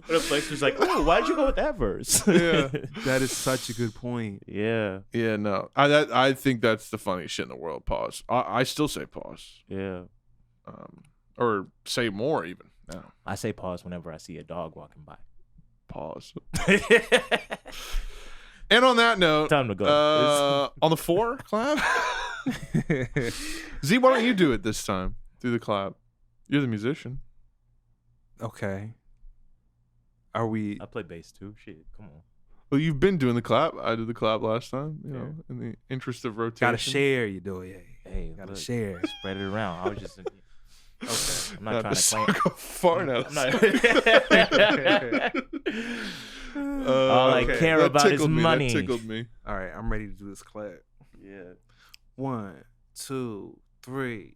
S2: but a place was like, oh, why'd you go with that verse?
S1: Yeah,
S3: that is such a good point.
S2: Yeah.
S1: No, I think that's the funniest shit in the world. Pause. I still say pause.
S2: Yeah.
S1: Or say more even now.
S2: I say pause whenever I see a dog walking by.
S1: Pause. And on that note,
S2: Time to go.
S1: On the 4 clap. Z, why don't you do it this time? Do the clap. You're the musician.
S3: Okay. Are we?
S2: I play bass too. Shit, come on.
S1: Well, you've been doing the clap. I did the clap last time. You know, in the interest of rotation.
S3: Gotta share, Yedoye.
S2: Hey,
S3: Gotta
S2: look,
S3: share.
S2: Spread it around. I was just. Okay, I'm not trying to
S1: suck
S2: claim.
S1: a fart out.
S2: All I care
S1: That
S2: about is
S1: tickled me.
S2: money.
S1: That tickled me.
S3: All right, I'm ready to do this clap.
S2: Yeah.
S3: 1, 2, 3.